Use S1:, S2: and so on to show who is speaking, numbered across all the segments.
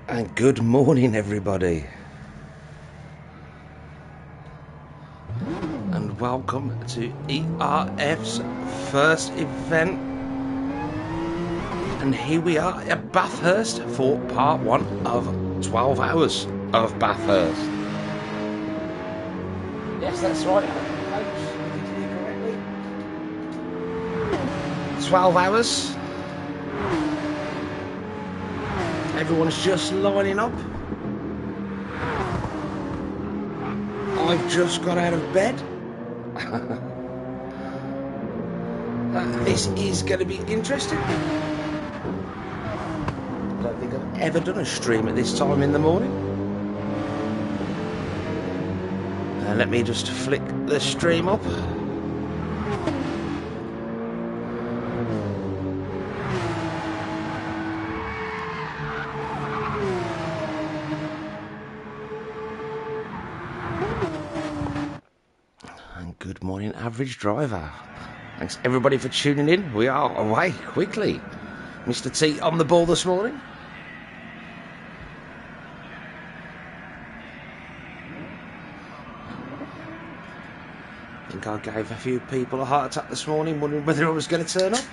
S1: And good morning, everybody, and welcome to ERF's first event. And here we are at Bathurst for part one of 12 hours of Bathurst. Yes, that's right, folks. 12 hours. Everyone's just lining up. I've just got out of bed. This is going to be interesting. I don't think I've ever done a stream at this time in the morning. Let me just flick the stream up. Good morning, average driver. Thanks everybody for tuning in. We are away quickly. Mr. T on the ball this morning. I think I gave a few people a heart attack this morning, wondering whether I was going to turn up.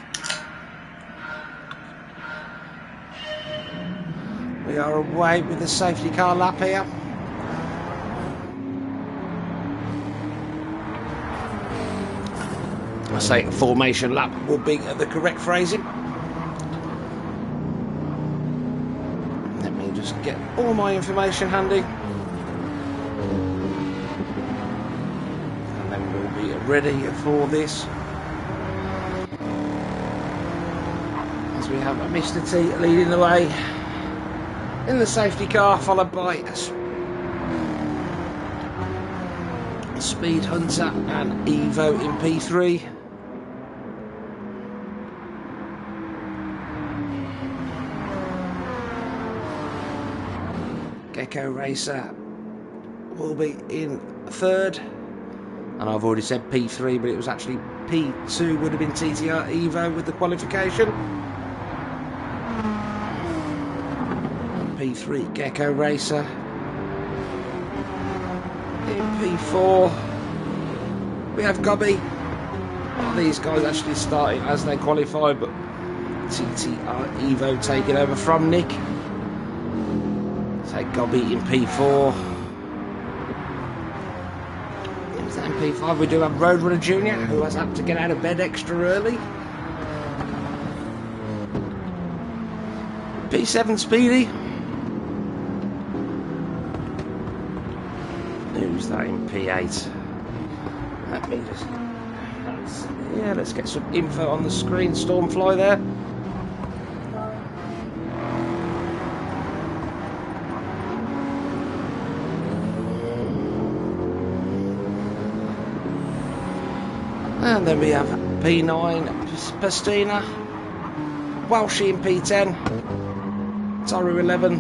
S1: We are away with the safety car lap here. I say formation lap will be the correct phrasing. Let me just get all my information handy, and then we'll be ready for this. As we have Mr. T leading the way in the safety car, followed by Speed Hunter and Evo in P3. Gecko Racer will be in third, and I've already said P3, but it was actually P2 would have been TTR Evo with the qualification. P3 Gecko Racer. In P4 we have Gobby. These guys actually starting as they qualified, but TTR Evo taking over from Nick. Take Gobby in P4. In P5 we do have Roadrunner Jr., who has had to get out of bed extra early. P7 Speedy. Who's that in P8? Let me just... let's get some info on the screen. Stormfly there. And then we have P9 Pastina, Walshy in P10, Toru 11,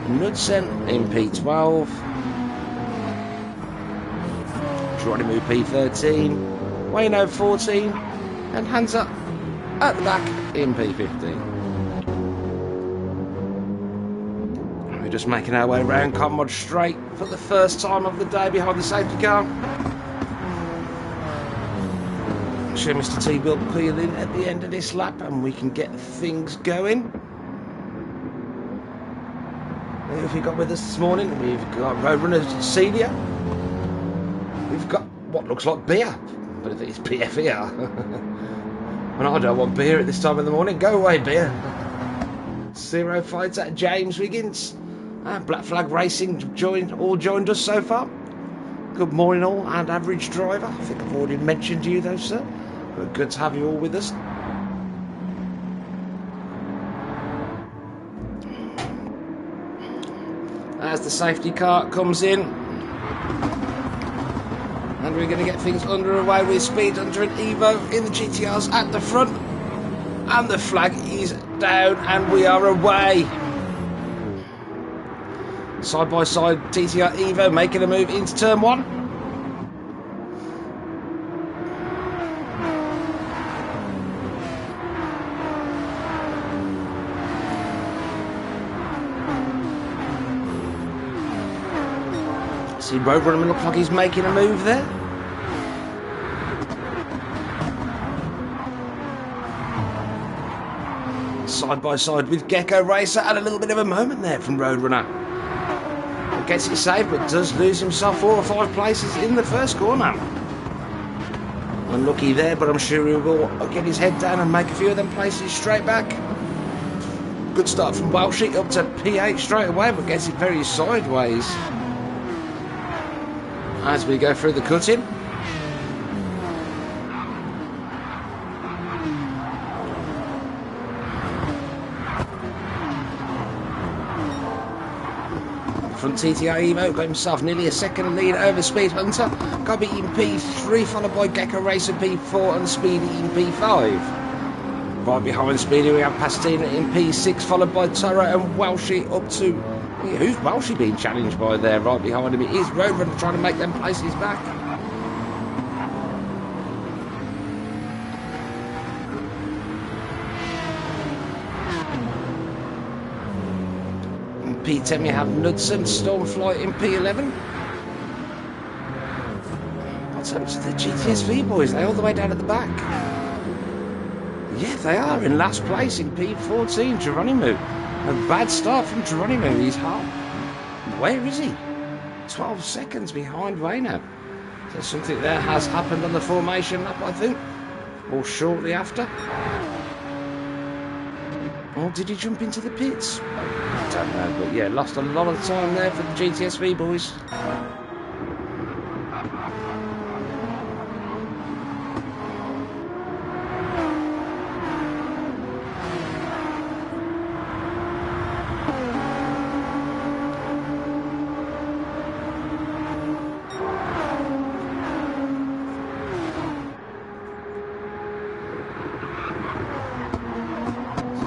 S1: Knudsen in P12, Geronimo P13, Wayno 14, and Hansa at the back in P15. We're just making our way around Conmod Straight for the first time of the day behind the safety car. I'm sure Mr. T will peel in at the end of this lap and we can get things going. Who have we got with us this morning? We've got Roadrunner Senior. We've got what looks like beer, but I think it's PF here. And I don't want beer at this time of the morning. Go away, beer. Zero Fighter, James Wiggins. Black Flag Racing all joined us so far. Good morning all, and average driver. I think I've already mentioned you though, sir. But good to have you all with us. As the safety car comes in, and we're going to get things underway with Speed Hunter and Evo in the GTRs at the front. And the flag is down and we are away. Side by side, TTR Evo making a move into turn 1. See Roadrunner looks like he's making a move there. Side by side with Gecko Racer, and a little bit of a moment there from Roadrunner. Gets it saved, but does lose himself 4 or 5 places in the first corner. Unlucky there, but I'm sure he will get his head down and make a few of them places straight back. Good start from Welshie up to P8 straight away, but gets it very sideways as we go through the cut-in. From TTR Evo, got himself nearly a second lead over Speed Hunter. Gobby in P3, followed by Gecko Racer P4 and Speedy in P5. Right behind Speedy we have Pastina in P6, followed by Toro and Welshie up to... Who's Welshie being challenged by there? Right behind him it is Roadrunner trying to make them places back. P10 we have Knudsen, Stormflight in P11. What's happened to the GTSV boys? They're all the way down at the back. Yeah, they are in last place in P14, Geronimo. A bad start from Geronimo. He's half. Where is he? 12 seconds behind Wayno. So something there has happened on the formation lap, I think. Or shortly after. Or did he jump into the pits? I don't know, but yeah, lost a lot of time there for the GTSV boys.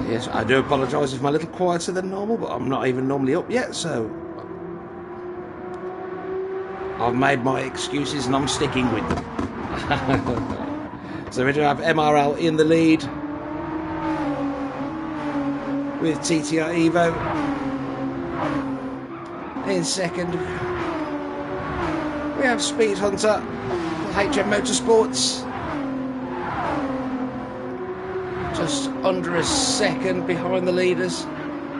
S1: Yes, I do apologise if I'm a little quieter than normal, but I'm not even normally up yet, so I've made my excuses and I'm sticking with them. So we do have MRL in the lead with TTR Evo in second. We have Speed Hunter, HM Motorsports. Just under a second behind the leaders.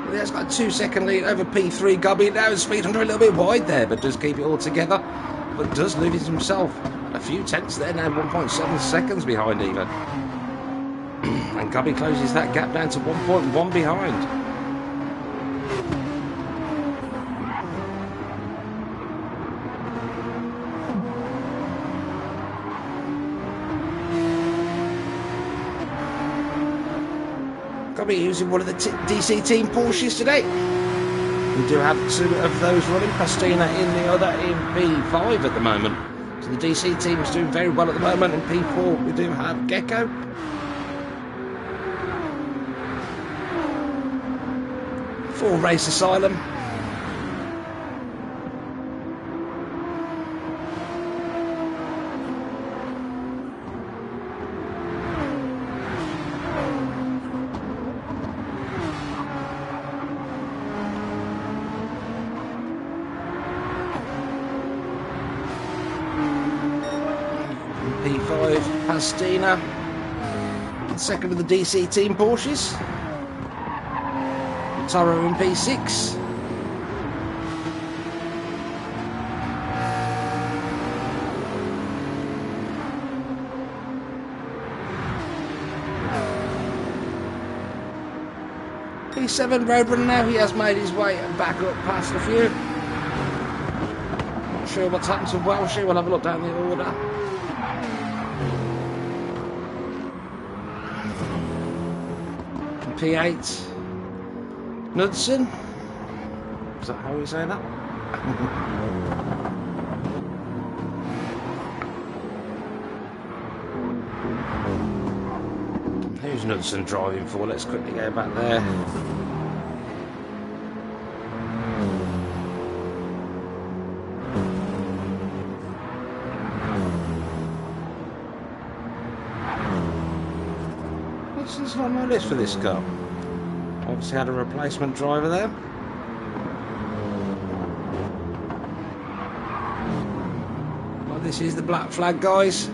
S1: That's got a 2-second lead over P3 Gobby. Now Speed Hunter a little bit wide there, but does keep it all together. But does lose himself a few tenths there now, 1.7 seconds behind even. And Gobby closes that gap down to 1.1 behind. Be using one of the DC team Porsches today. We do have 2 of those running, Pastina in the other in P5 at the moment. So the DC team is doing very well at the moment. In P4 we do have Gecko. For Race Asylum. P5, Pastina, second of the DC team Porsches, Toro in P6, P7 Roadrunner now, he has made his way back up past a few. Not sure what's happened to Welshie, we'll have a look down the order. P8 Knudsen, is that how we say that? Who Who's Knudsen driving for? Let's quickly go back there. What's on my list for this car? Obviously had a replacement driver there. Well, this is the black flag, guys.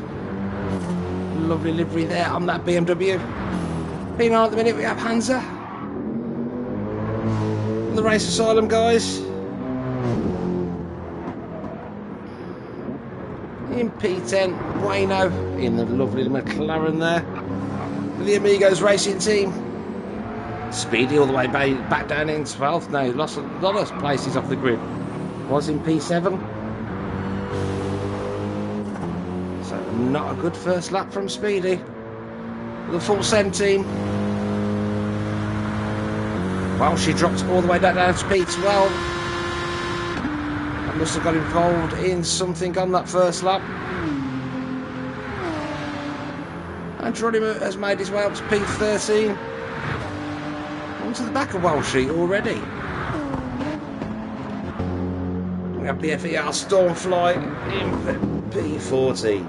S1: Lovely livery there on that BMW. Being on at the minute, we have Hansa. The race asylum, guys. In P10, Bueno in the lovely McLaren there. With the Amigos Racing Team. Speedy all the way back down in 12th. No, lost a lot of places off the grid. Was in P7. So not a good first lap from Speedy. The full Sen team. Well, she dropped all the way down to P12. I must have got involved in something on that first lap. And Geronimo has made his way up to P13. Onto the back of Walshy already. We have the FER Stormfly in P14.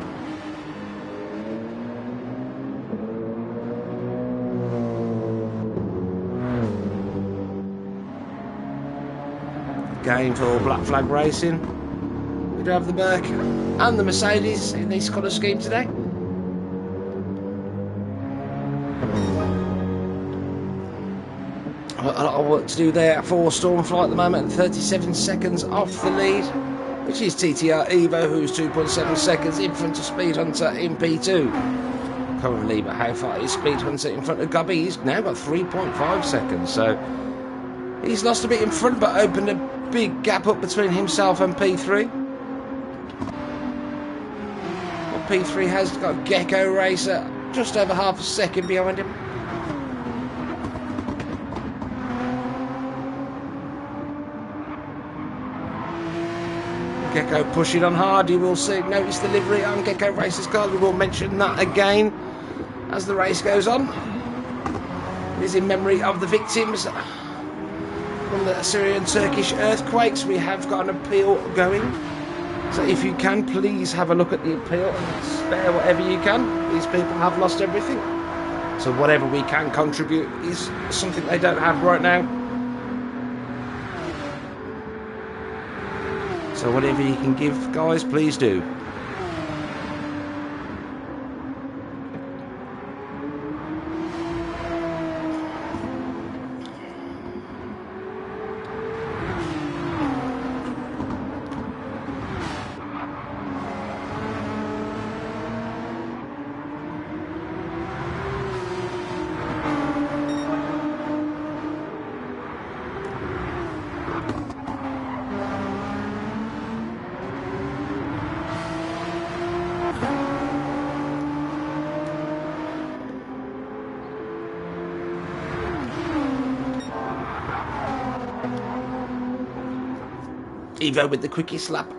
S1: Game for Black Flag Racing. We do have the Merc and the Mercedes in this colour scheme today. A lot of work to do there for Stormfly at the moment. 37 seconds off the lead, which is TTR Evo, who's 2.7 seconds in front of Speed Hunter in P2. Currently, but how far is Speed Hunter in front of Gubby? He's now got 3.5 seconds, so he's lost a bit in front, but opened a big gap up between himself and P3. Well, P3 has got Gecko Racer just over half a second behind him. Gecko pushing on hard. You will see, notice the livery on Gecko Racer's car. We will mention that again as the race goes on. It is in memory of the victims from the Syrian Turkish earthquakes. We have got an appeal going, so if you can, please have a look at the appeal and spare whatever you can. These people have lost everything, so whatever we can contribute is something they don't have right now. So whatever you can give, guys, please do. Evo with the quickest lap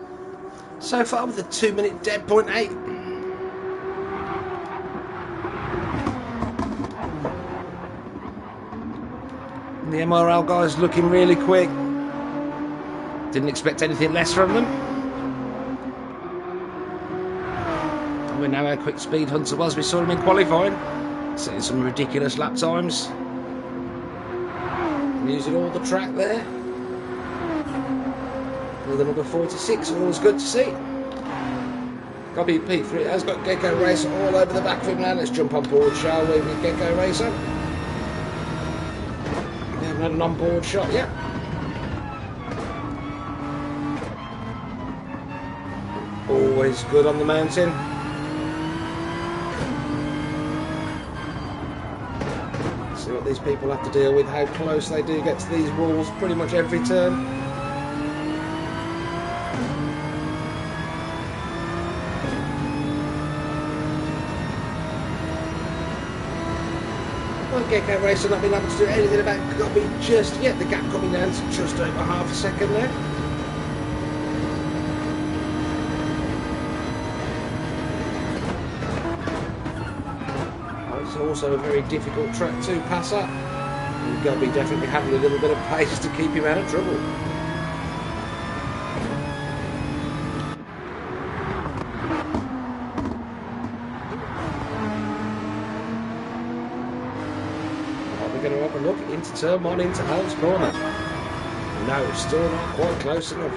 S1: so far with a 2-minute dead 0.8. The MRL guys looking really quick. Didn't expect anything less from them. And we know how quick Speed Hunter was. We saw him in qualifying, setting some ridiculous lap times, using all the track there. With the number 46, always good to see. Copy P3 has got Gecko Racer all over the back of him now. Let's jump on board, shall we, with Gecko Racer? We haven't had an on-board shot yet. Always good on the mountain. See what these people have to deal with, how close they do get to these walls pretty much every turn. Gecko Racer not being able to do anything about Gobby just yet. The gap coming down to just over half a second there. It's also a very difficult track to pass up. You've got to be definitely having a little bit of pace to keep him out of trouble. We're going to have a look into turn 1 into Hell's Corner. No, still not quite close enough.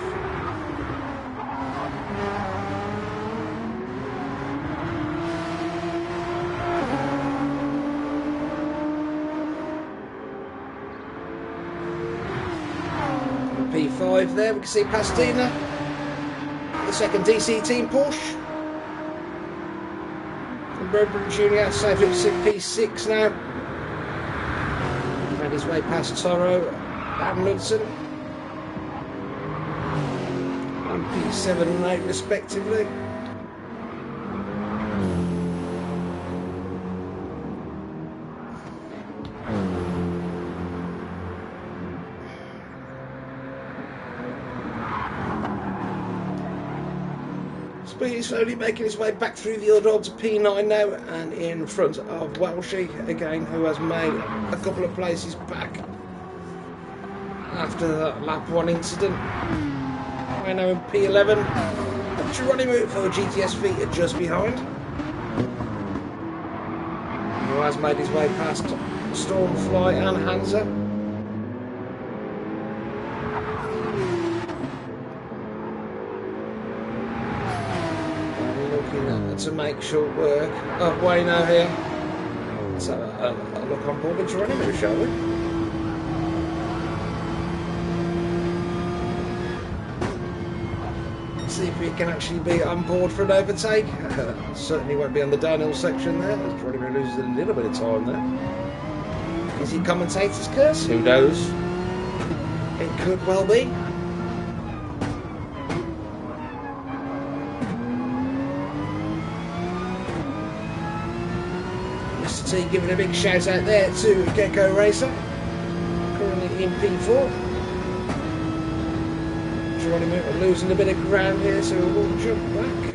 S1: P5 there, we can see Pastina, the second DC team Porsche. And Bradbury Jr. safely P6 now. Made his way past Toro and Ludson. And P7 and 8 respectively. He's slowly making his way back through the order to P9 now, and in front of Welshie again, who has made a couple of places back after that lap 1 incident. I know in P11, Geronimo for GTSV are just behind, who has made his way past Stormfly and Hansa. To make short work of Wayno here. Let's have a look on board with Geronimo, shall we? See if we can actually be on board for an overtake. Certainly won't be on the downhill section there, as Geronimo loses a little bit of time there. Is he commentator's curse? Who knows? It could well be. Giving a big shout out there to Gecko Racer, currently in P4. Geronimo losing a bit of ground here, so we'll jump back.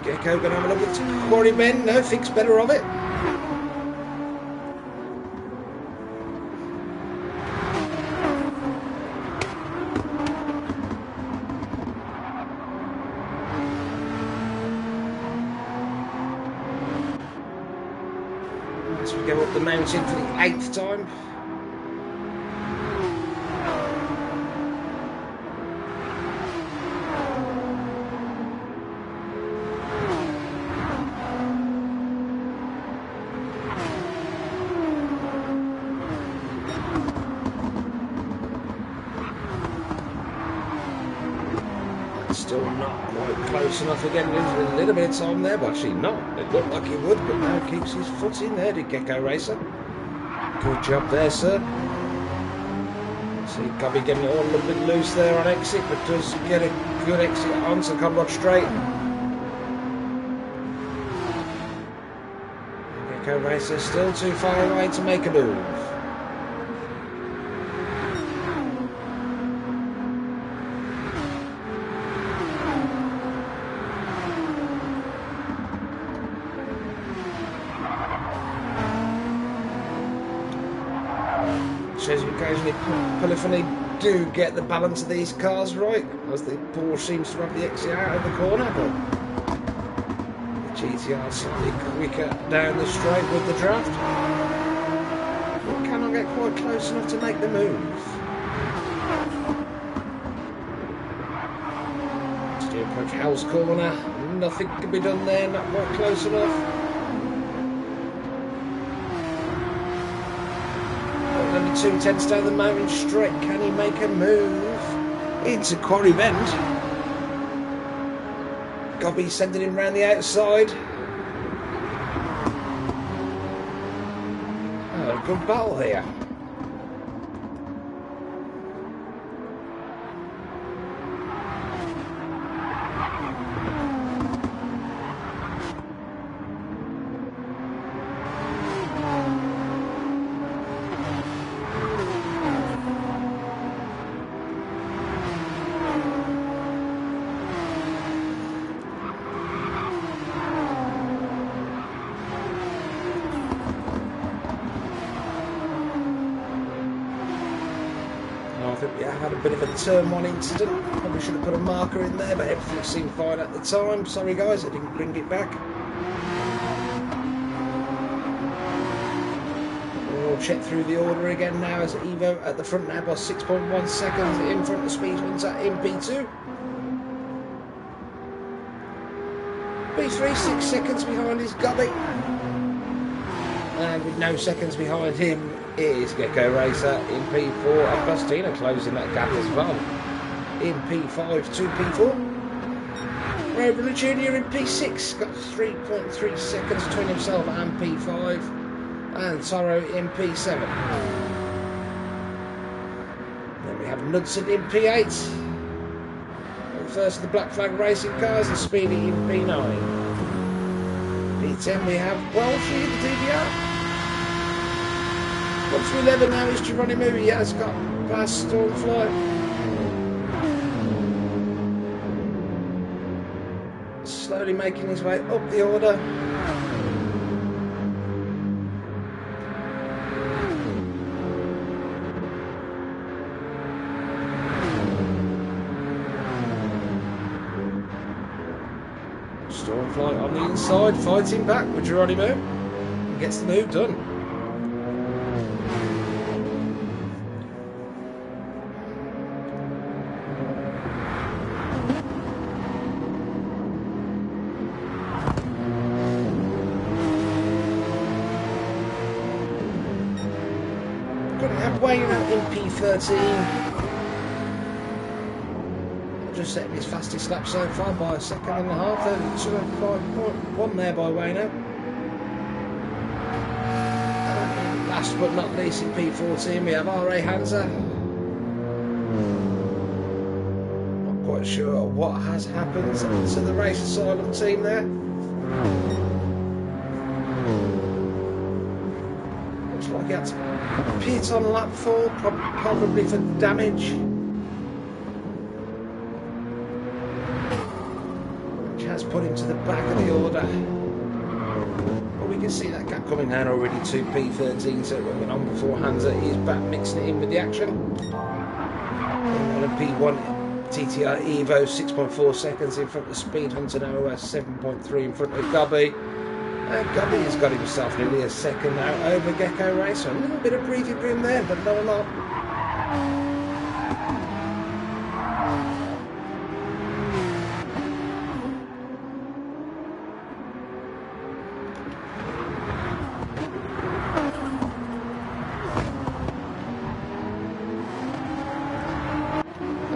S1: Gecko going to have a look at Quarry Bend. No, thinks better of it. As we go up the mountain for the 8th time. Still not quite close enough again, losing a little bit of time there, but actually not. It looked like he would, but now keeps his foot in there, did Gecko Racer. Good job there, sir. So he can't be getting it all a little bit loose there on exit, but does get a good exit onto Conrod Straight. Gecko Racer still too far away to make a move. Shows you occasionally Polyphony do get the balance of these cars right, as the Porsche seems to have the exit out of the corner, but the GTR slightly quicker down the straight with the draft. But cannot get quite close enough to make the move. As you approach Hell's Corner, nothing can be done there, not quite close enough. 2/10 down the mountain straight. Can he make a move into Quarry Bend? Gobby sending him round the outside. Oh, a good battle here. Yeah, I had a bit of a turn 1 incident. Probably should have put a marker in there, but everything seemed fine at the time. Sorry guys, I didn't bring it back. We'll check through the order again now as Evo at the front now by 6.1 seconds in front of Speed Hunter in P2. P3, 6 seconds behind is Gubby. And with no seconds behind him is Gecko Racer in P4 and Bustina closing that gap as well in P5 to P4. Roadrunner Junior in P6 got 3.3 seconds between himself and P5, and Toro in P7. Then we have Knudsen in P8. First of the Black Flag Racing cars and Speedy in P9. P10 we have Welshie in the DBR. Up to 11 now is Geronimo. He has got past Stormfly. Slowly making his way up the order. Stormfly on the inside, fighting back with Geronimo. And gets the move done. Wayne in P13. Just setting his fastest lap so far by 1.5 seconds. 205.1 there by Wayno. Last but not least in P14 we have R.A. Hansa. Not quite sure what has happened to the Race Asylum team there. Looks like he had to pit on lap 4, probably for damage. Which has put him to the back of the order. But we can see that gap coming down already to P13, so what went on before Hansa is back mixing it in with the action. On a P1 TTR Evo 6.4 seconds in front of Speed Hunter now, 7.3 in front of Gubby. And Gubby has got himself nearly a second now over Gecko Racer. A little bit of breathing room there, but not a lot.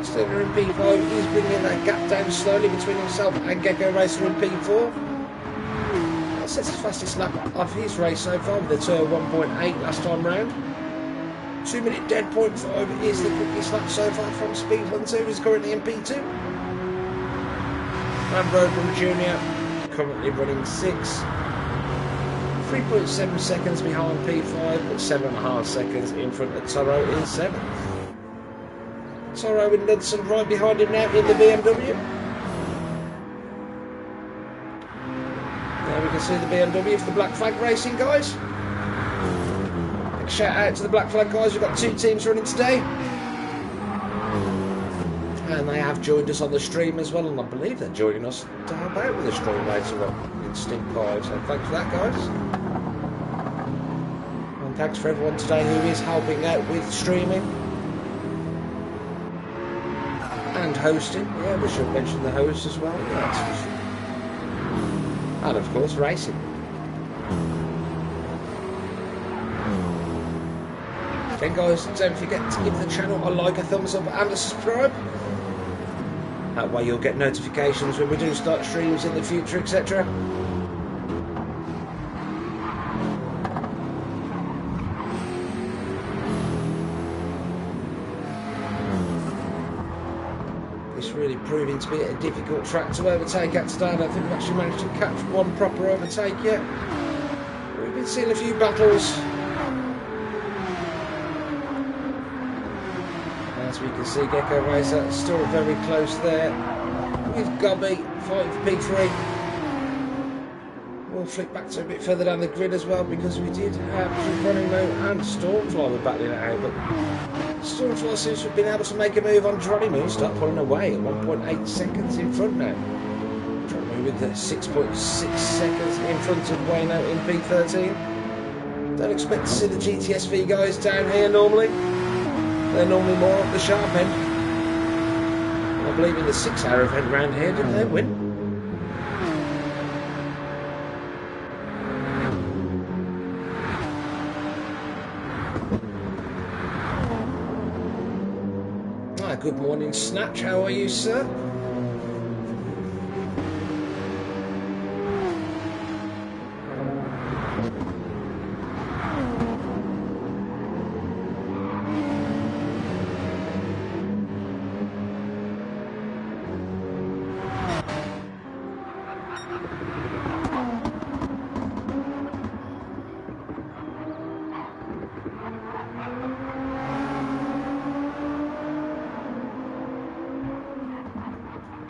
S1: Still in P5, he's bringing that gap down slowly between himself and Gecko Racer in P4. Sets his fastest lap of his race so far with a turn 1.8 last time round. 2 minute dead 0.5 is the quickest lap so far from Speed Hunter, who is currently in P2. And Roadrunner Junior currently running 6. 3.7 seconds behind P5, but 7.5 seconds in front of Toro in 7th. Toro and Knudsen right behind him now in the BMW. There we can see the BMW for the Black Flag Racing guys. Big shout out to the Black Flag guys, we've got 2 teams running today. And they have joined us on the stream as well, and I believe they're joining us to help out with the stream later on in Stint 5, so thanks for that guys. And thanks for everyone today who is helping out with streaming. And hosting, yeah, we should mention the host as well, yes. And of course racing. Okay guys, don't forget to give the channel a like, a thumbs up and a subscribe. That way you'll get notifications when we do start streams in the future, etc. Really proving to be a difficult track to overtake at today. I don't think we've actually managed to catch one proper overtake yet. We've been seeing a few battles. As we can see, Gecko Racer still very close there with Gubby fighting for P3. we'll flick back to a bit further down the grid as well, because we did have Geronimo and Stormfly were battling it out, but Stormfly seems to have been able to make a move on Geronimo and start pulling away at 1.8 seconds in front now. Geronimo with 6.6 seconds in front of Wayno in P13. Don't expect to see the GTSV guys down here normally. They're normally more at the sharp end. I believe in the 6-hour event round here, didn't they win? Good morning, Snatch. How are you, sir?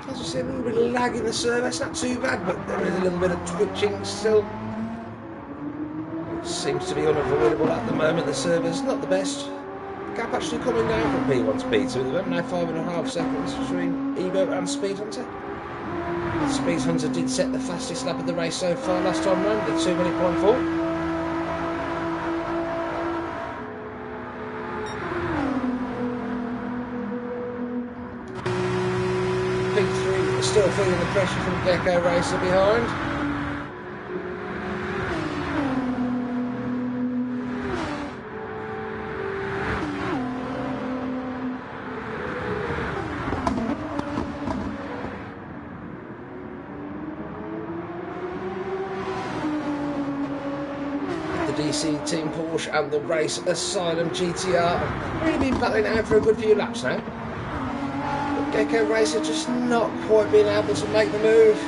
S1: As I said, a little bit of lag in the server. It's not too bad, but there is a little bit of twitching still. It seems to be unavoidable at the moment. The server's not the best. Gap actually coming down from P1 to P2 at the moment. Now 5.5 seconds between Evo and Speed Hunter. Speed Hunter did set the fastest lap of the race so far last time round, the 2:04. Still feeling the pressure from Gecko Racer behind. The DC Team Porsche and the Race Asylum GTR have really been battling out for a good few laps now. Gecko Racer just not quite being able to make the move.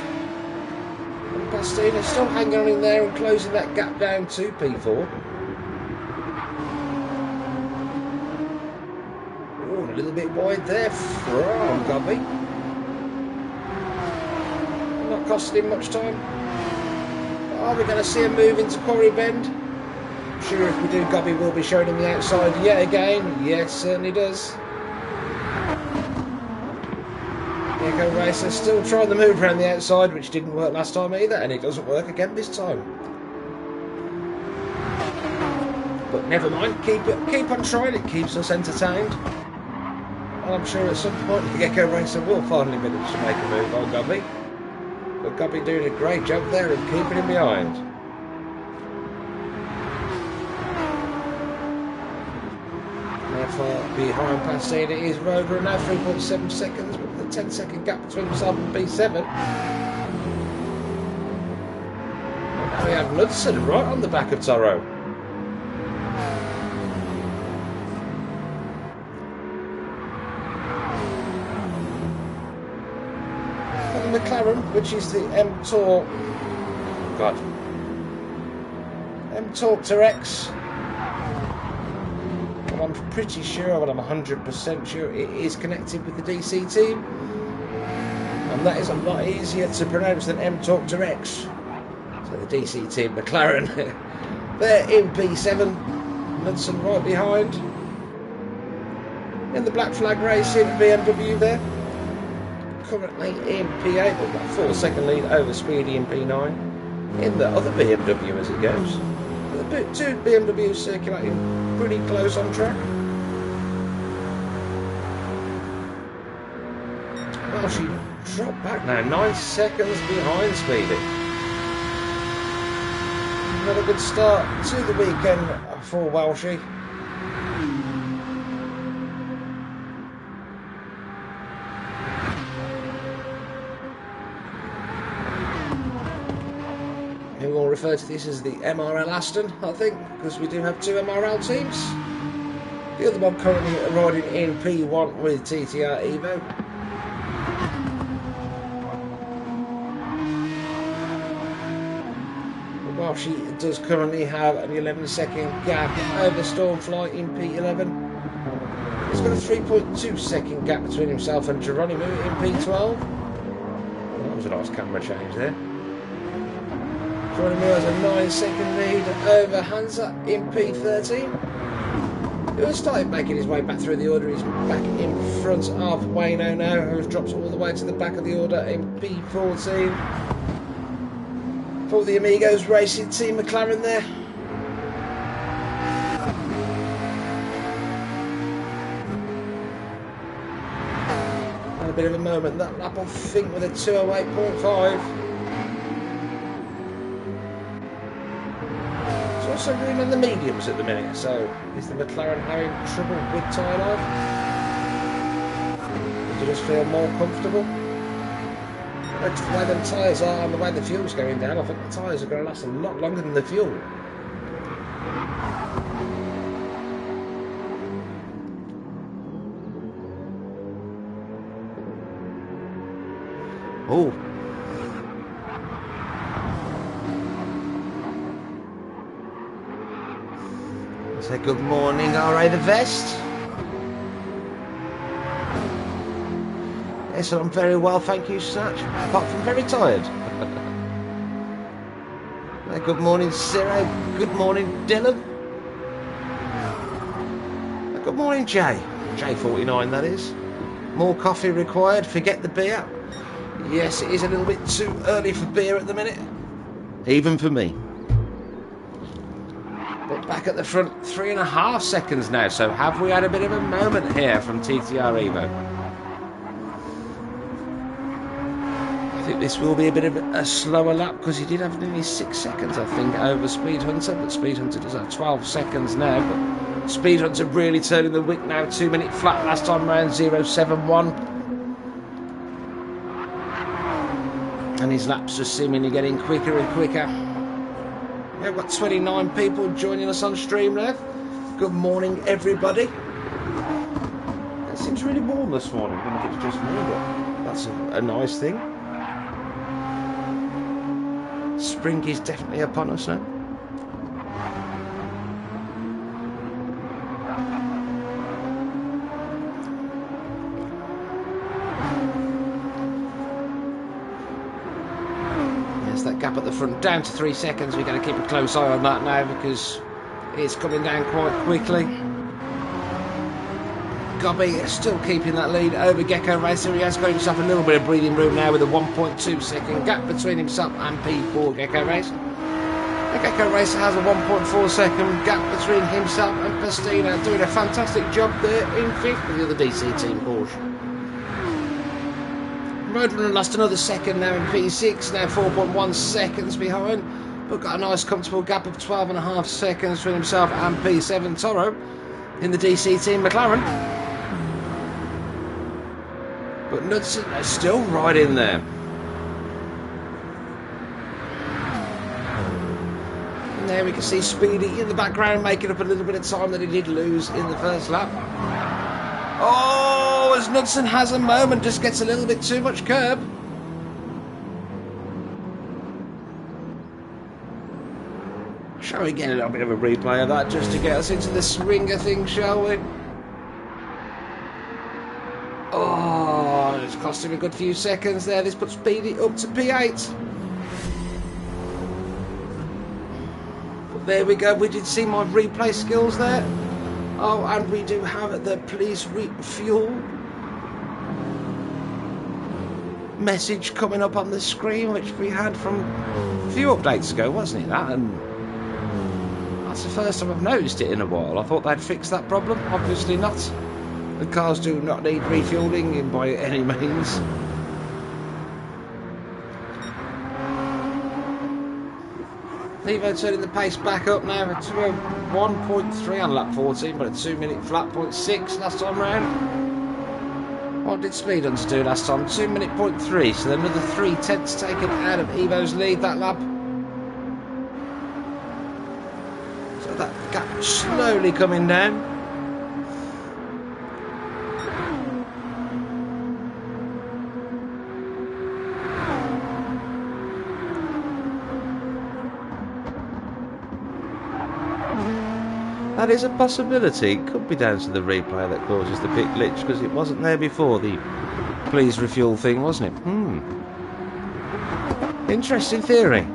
S1: And Bastina still hanging on in there and closing that gap down to P4. Oh, a little bit wide there from Gubby. Not costing him much time. Are we going to see a move into Quarry Bend? I'm sure if we do, Gubby will be showing him the outside yet again. Yes, certainly does. Gecko Racer still trying the move around the outside, which didn't work last time either, and it doesn't work again this time. But never mind, keep on trying, it keeps us entertained. And I'm sure at some point the Gecko Racer will finally manage to make a move on Gubby. But Gubby doing a great job there of keeping him behind. Far behind Pastina is Rover, and now 3.7 seconds with a 10-second gap between himself and P7. And now we have Ludson right on the back of Toro. And the McLaren, which is the M-Torque. Oh God. M-Torque X. I'm pretty sure, but I'm 100% sure it is connected with the DC team, and that is a lot easier to pronounce than M-Torque X. So the DC team, McLaren, they're in P7, Knudsen right behind. In the Black Flag Racing, BMW there, currently in P8, but got a 4-second lead over Speedy in P9. In the other BMW as it goes. The two BMWs circulating pretty close on track. Well, she dropped back now, 9 seconds behind Speedy. Not a good start to the weekend for Welshie. We will refer to this as the MRL Aston, I think, because we do have 2 MRL teams. The other one currently riding in P1 with TTR Evo. But while she does currently have an 11-second gap over Stormfly in P11, he's got a 3.2-second gap between himself and Geronimo in P12. Well, that was a nice camera change there. Joining me as a 9-second lead over Hansa in P13. Who has started making his way back through the order. He's back in front of Wayno now, who has dropped all the way to the back of the order in P14. For the Amigos Racing Team McLaren there. And a bit of a moment that lap, I think, with a 2:08.5. Also room on the mediums at the minute, so is the McLaren having trouble with tyre life? Do you just feel more comfortable? That's the way them tyres are and the way the fuel's going down. I think the tyres are going to last a lot longer than the fuel. Oh. Say good morning, R.A. the Vest. Yes, I'm very well, thank you so much. Apart from very tired. Good morning, Ciro. Good morning, Dylan. Good morning, Jay. J49, that is. More coffee required. Forget the beer. Yes, it is a little bit too early for beer at the minute. Even for me. But back at the front, 3.5 seconds now. So have we had a bit of a moment here from TTR Evo? I think this will be a bit of a slower lap because he did have nearly 6 seconds, I think, over Speed Hunter. But Speed Hunter does have 12 seconds now. But Speed Hunter really turning the wick now. 2 minute flat last time round, 0.71. And his laps just seemingly getting quicker and quicker. We've got 29 people joining us on stream now. Good morning, everybody. It seems really warm this morning. I don't know if it's just me, but that's a nice thing. Spring is definitely upon us now. That gap at the front down to 3 seconds. We're going to keep a close eye on that now because it's coming down quite quickly. Gobby is still keeping that lead over Gecko Racer. He has got himself a little bit of breathing room now with a 1.2 second gap between himself and P4 Gecko Racer. The Gecko Racer has a 1.4 second gap between himself and Pastina, doing a fantastic job there in fifth with the other DC team Porsche. Roadrunner lost another second now in P6, now 4.1 seconds behind, but got a nice comfortable gap of 12.5 seconds between himself and P7 Toro in the DC team McLaren. But Knudsen is still right in there. And there we can see Speedy in the background making up a little bit of time that he did lose in the first lap. Oh, as Knudsen has a moment, just gets a little bit too much curb. Shall we get a little bit of a replay of that just to get us into the swing of things, shall we? Oh, it's cost him a good few seconds there. This puts Speedy up to P8. But there we go. We did see my replay skills there. Oh, and we do have the please refuel message coming up on the screen, which we had from a few updates ago, wasn't it? That, and that's the first time I've noticed it in a while. I thought they'd fix that problem. Obviously not. The cars do not need refueling by any means. Evo turning the pace back up now to 1.3 on lap 14, but a 2 minute flat 0.6 last time round. What did Speed Hunter do last time? 2 minute 0.3, so another 3/10 taken out of Evo's lead that lap. So that gap slowly coming down. That is a possibility. It could be down to the replay that causes the pit glitch because it wasn't there before the please refuel thing, wasn't it? Interesting theory.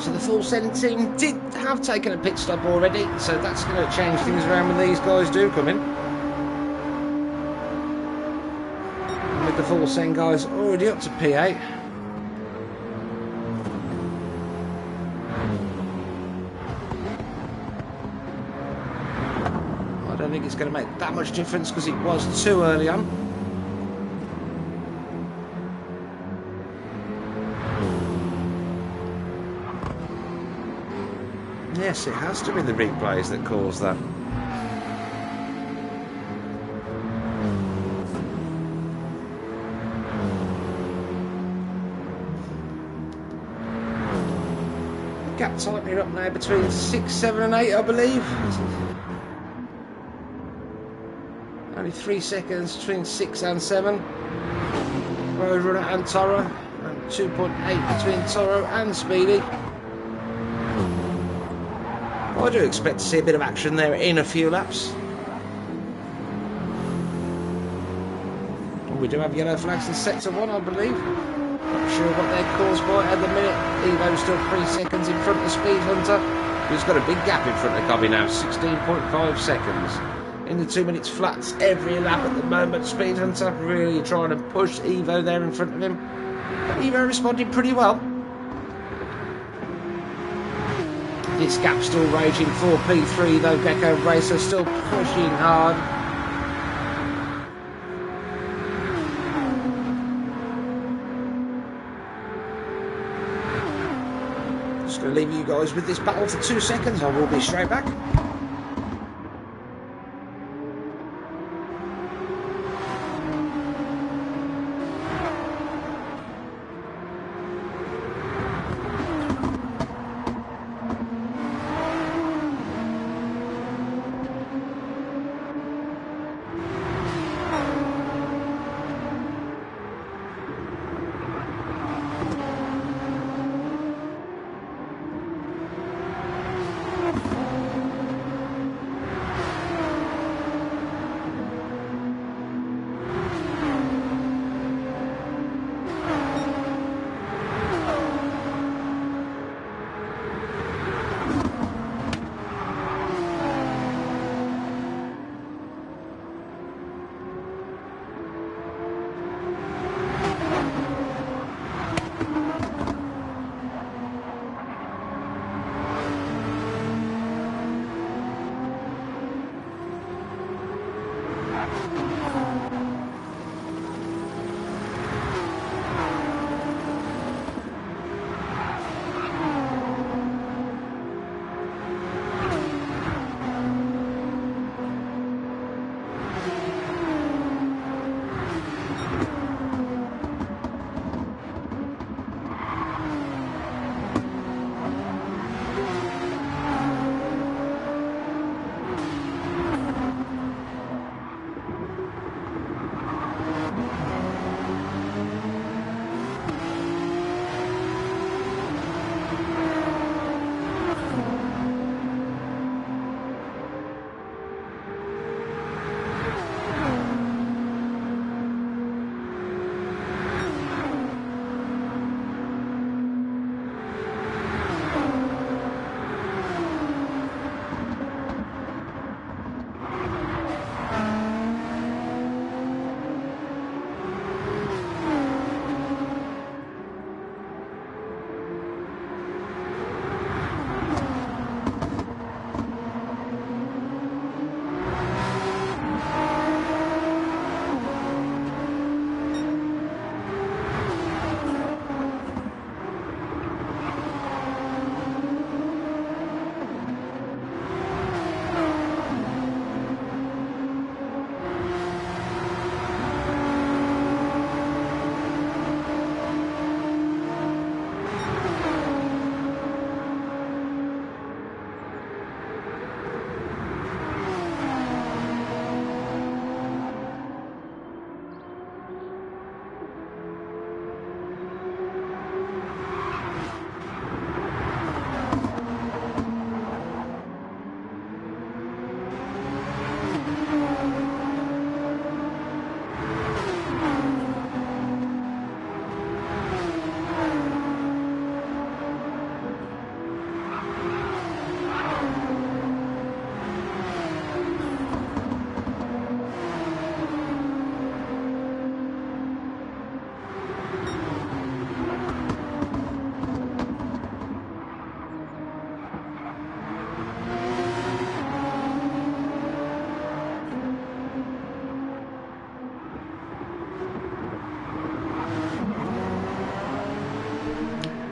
S1: So the full send team did have taken a pit stop already, so that's going to change things around when these guys do come in. And with the full send guys already up to P8. I don't think it's going to make that much difference because it was too early on. Yes, it has to be the replays that cause that. Gap tightening up now between 6, 7 and 8, I believe. Only 3 seconds between 6 and 7. Roadrunner and Toro, and 2.8 between Toro and Speedy. I do expect to see a bit of action there in a few laps. We do have yellow flags in sector 1, I believe. Not sure what they're caused by at the minute. Evo's still 3 seconds in front of Speed Hunter, who's got a big gap in front of Cobby now, 16.5 seconds. In the 2 minutes flats every lap at the moment. Speed Hunter really trying to push Evo there in front of him. But Evo responded pretty well. This gap still raging for P3 though. Gecko Racer still pushing hard. Just going to leave you guys with this battle for 2 seconds. I will be straight back.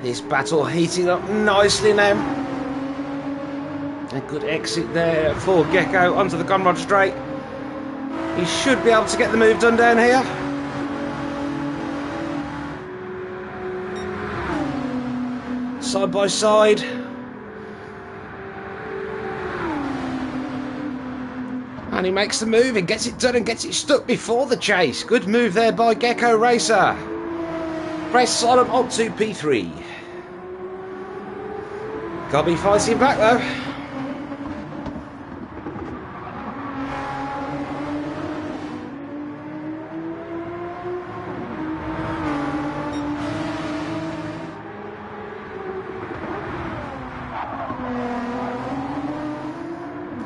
S1: This battle heating up nicely now. A good exit there for Gecko onto the Conrod Straight. He should be able to get the move done down here. Side by side. And he makes the move and gets it done and gets it stuck before the chase. Good move there by Gecko Racer. Press silent alt to P3. Gobby fighting back though.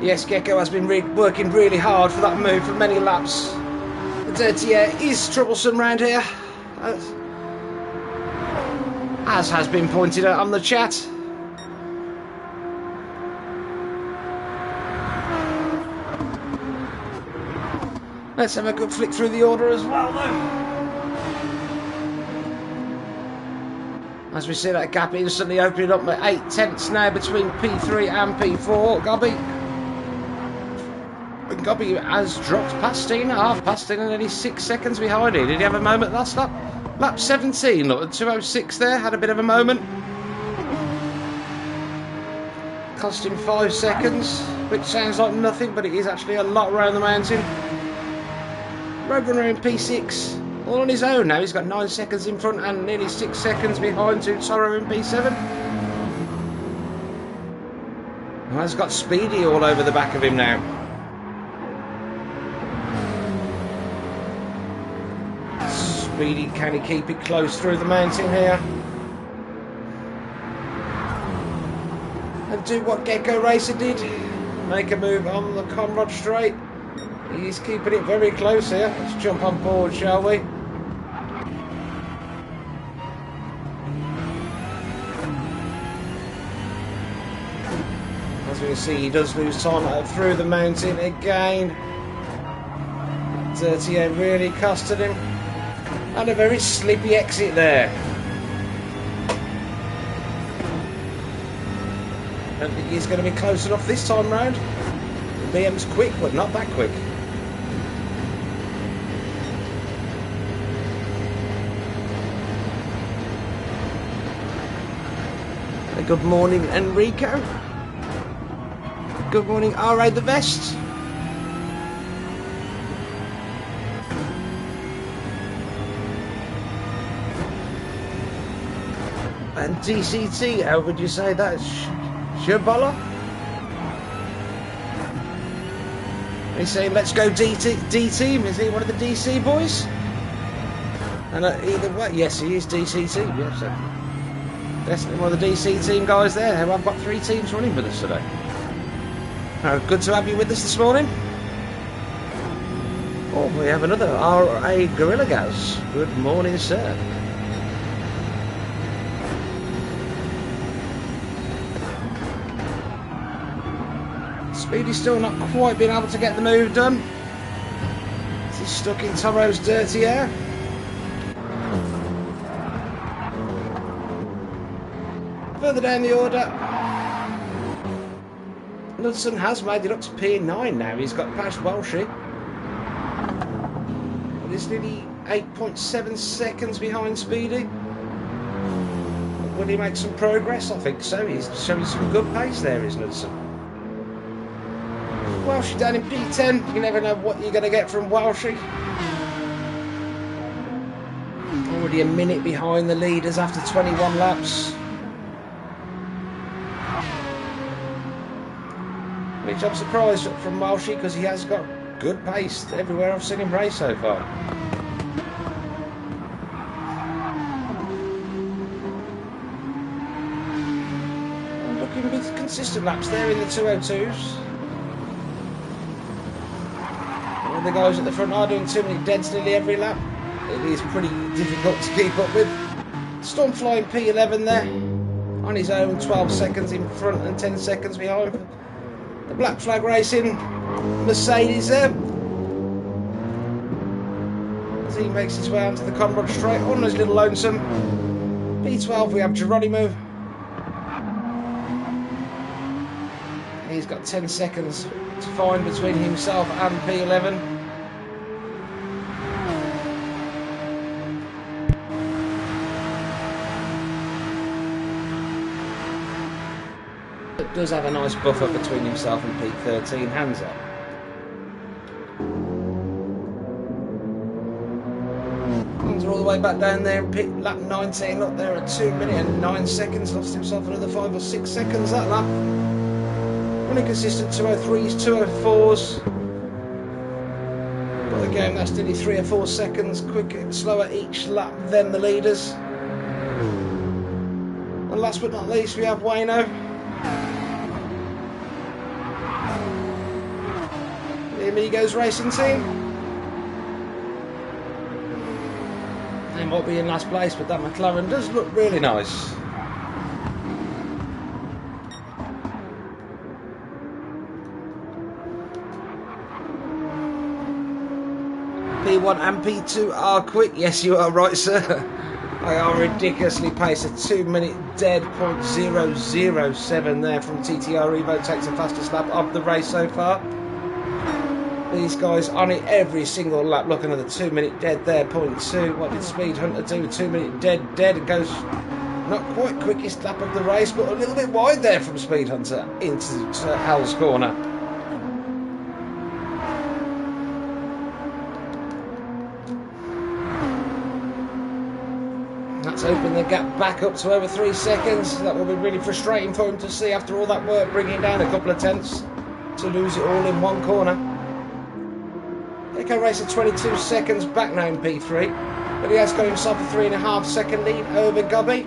S1: Yes, Gecko has been working really hard for that move for many laps. The dirty air is troublesome round here, as has been pointed out on the chat. Let's have a good flick through the order as well, though. As we see that gap instantly opening up at 8/10 now between P3 and P4. Gobby has dropped past 10.5, past 10 and only 6 seconds behind it. Did he have a moment last lap? Lap 17, look, at 2:06 there, had a bit of a moment. Cost him 5 seconds, which sounds like nothing, but it is actually a lot around the mountain. Roadrunner in P6, all on his own now. He's got 9 seconds in front and nearly 6 seconds behind Toro in P7. Well, he's got Speedy all over the back of him now. Speedy, can he keep it close through the mountain here? And do what Gecko Racer did. Make a move on the Conrod Straight. He's keeping it very close here. Let's jump on board, shall we? As we can see, he does lose time through the mountain again. Dirty air really costed him. And a very slippy exit there. I don't think he's going to be close enough this time round. The BM's quick, but not that quick. Good morning, Enrico. Good morning, R.A. the Vest. And DCT, how would you say that? Shabala? He's saying, let's go D-Team. Is he one of the DC boys? And either way, yes, he is DCT. Yes, definitely one of the DC team guys there. I've got 3 teams running with us today. Good to have you with us this morning. Oh, we have another R.A. Gorilla Gaz. Good morning, sir. Speedy's still not quite been able to get the move done. He's stuck in Toro's dirty air. Further down the order, Knudsen has made it up to P9 now. He's got past Welshie. But he's nearly 8.7 seconds behind Speedy. Will he make some progress? I think so. He's showing some good pace there, is Knudsen. Welshie down in P10. You never know what you're going to get from Welshie. Already a minute behind the leaders after 21 laps. Which I'm surprised from Welshie, because he has got good pace everywhere I've seen him race so far. I'm looking with consistent laps there in the 202s. The guys at the front are doing too many deads nearly every lap. It is pretty difficult to keep up with. Stormfly in P11 there. On his own, 12 seconds in front and 10 seconds behind. The Black Flag Racing Mercedes there. As he makes his way onto the Conrod Straight on his little lonesome. P12 we have Geronimo. He's got 10 seconds to find between himself and P11. It does have a nice buffer between himself and P13, hands up. Hands are all the way back down there in pit lap 19, up there at 2 minutes and 9 seconds, lost himself another 5 or 6 seconds that lap. Running consistent 203s, 204s. But again, that's nearly 3 or 4 seconds quicker, slower each lap than the leaders. And last but not least, we have Wayno. The Amigos racing team. They might be in last place, but that McLaren does look really nice. P1 and P2 are quick. Yes, you are right, sir. They are ridiculously paced. A 2 minute dead .007 there from TTR Evo. Takes the fastest lap of the race so far. These guys on it every single lap. Look, another 2 minute dead there, .2. What did Speed Hunter do? 2 minute dead. It goes not quite quickest lap of the race, but a little bit wide there from Speed Hunter into Hell's Corner. That's opened the gap back up to over 3 seconds. That will be really frustrating for him to see after all that work, bringing down a couple of tenths to lose it all in one corner. Eco Racer 22 seconds back now in P3, but he has got himself a 3.5 second lead over Gubby.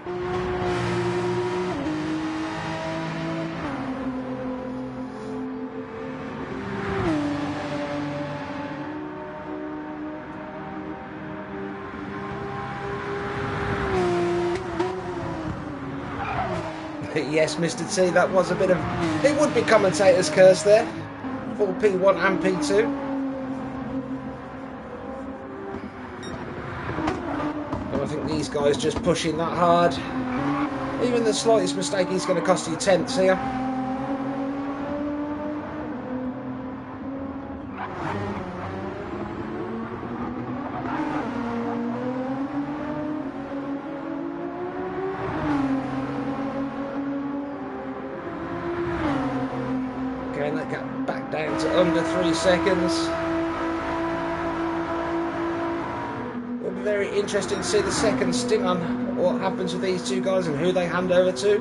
S1: Yes, Mr. T, that was a bit of... It would be commentator's curse there for P1 and P2. But I think these guys just pushing that hard. Even the slightest mistake is going to cost you tenths here. That got back down to under 3 seconds. It'll be very interesting to see the second stint on what happens with these two guys and who they hand over to.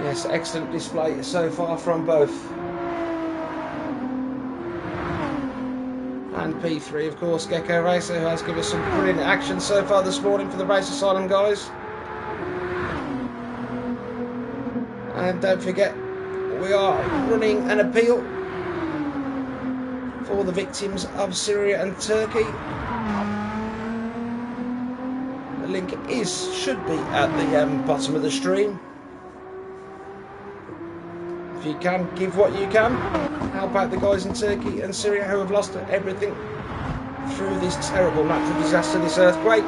S1: Yes, excellent display so far from both. And P3, of course, Gecko Racer, who has given us some brilliant action so far this morning for the Race Asylum guys. And don't forget, we are running an appeal for the victims of Syria and Turkey. The link should be at the bottom of the stream. If you can, give what you can. Help out the guys in Turkey and Syria who have lost everything through this terrible natural disaster, this earthquake.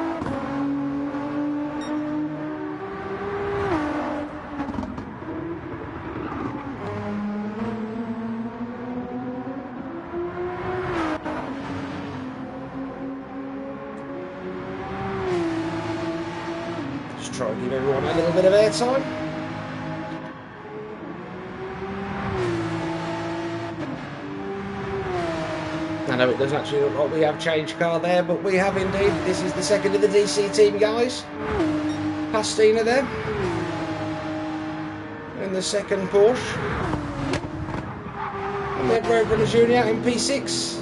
S1: Try and give everyone a little bit of airtime. I know it doesn't actually look like we have changed car there, but we have indeed. This is the second of the DC team guys. Pastina there. In the second Porsche. And we have Roadrunner Junior in P6.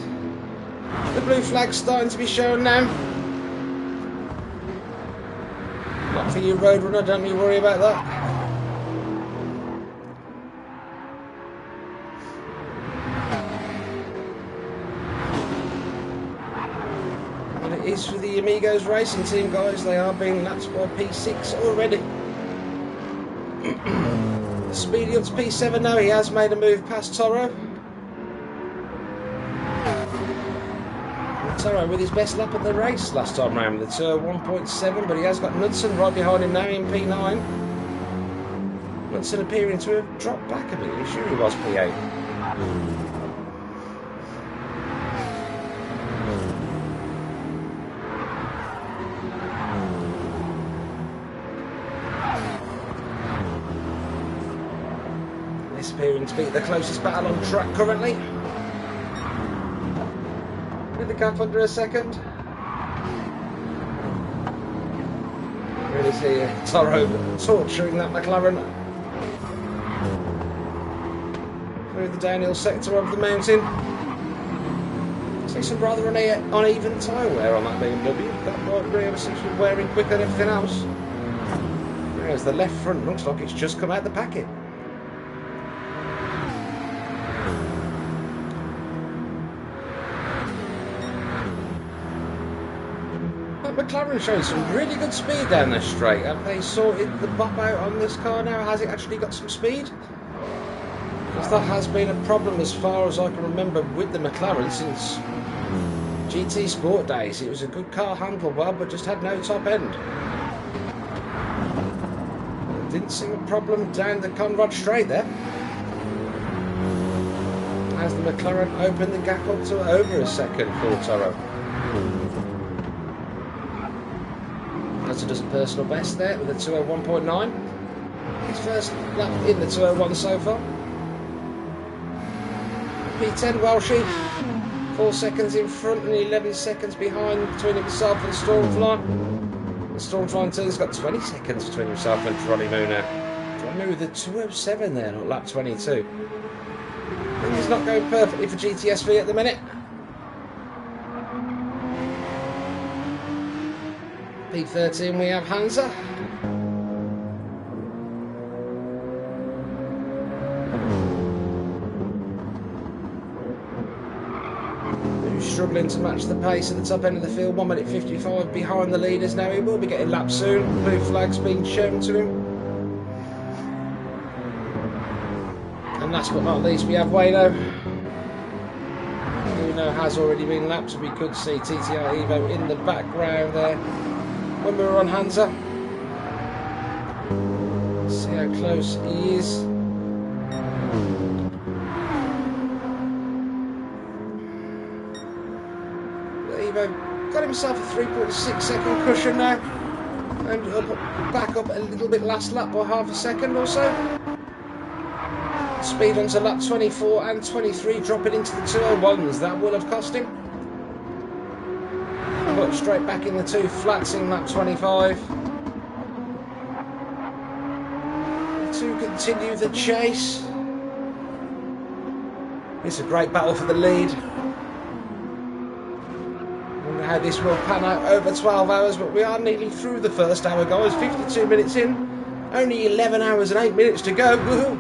S1: The blue flag's starting to be shown now. Not for you, Roadrunner, don't you worry about that. And it is for the Amigos racing team, guys. They are being lapped by P6 already. Speedy up to P7 now. He has made a move past Toro. Toro with his best lap of the race last time round with the 201.7, but he has got Knudsen right behind him now in P9. Knudsen appearing to have dropped back a bit. I'm sure he was P8. This appearing to be the closest battle on track currently. With the gap under a second. Really see Toro torturing that McLaren through the downhill sector of the mountain. See some rather uneven tyre wear on that BMW. That right rear seems to be wearing quicker than everything else. Whereas the left front looks like it's just come out the packet. McLaren showing some really good speed down this straight. Have they sorted the bop out on this car now? Has it actually got some speed? Because that has been a problem as far as I can remember with the McLaren since GT Sport days. It was a good car, handled well, but just had no top end. Didn't seem a problem down the Conrad straight there. As the McLaren opened the gap up to over a second for Toro. He does a personal best there with a 201.9. His first lap in the 201 so far. P10 Welshie, 4 seconds in front and 11 seconds behind between himself and Stormfly. The Stormfly team's got 20 seconds between himself and Ronnie Moona. Ronnie with a 207 there on lap 22. Things not going perfectly for GTSV at the minute. P13 we have Hansa. Who's struggling to match the pace at the top end of the field, 1 minute 55 behind the leaders now. He will be getting lapped soon. Blue flag's being shown to him. And last but not least we have Wayno, who we know has already been lapped, so we could see TTR Evo in the background there when we were on Hansa. See how close he is. Evo got himself a 3.6 second cushion now, and back up a little bit last lap by half a second or so. Speed onto lap 24 and 23, dropping into the 201s. That will have cost him. Put straight back in the 2 flats in lap 25 to continue the chase. It's a great battle for the lead. Wonder how this will pan out over 12 hours, but we are nearly through the first hour, guys. 52 minutes in, only 11 hours and 8 minutes to go. Woohoo!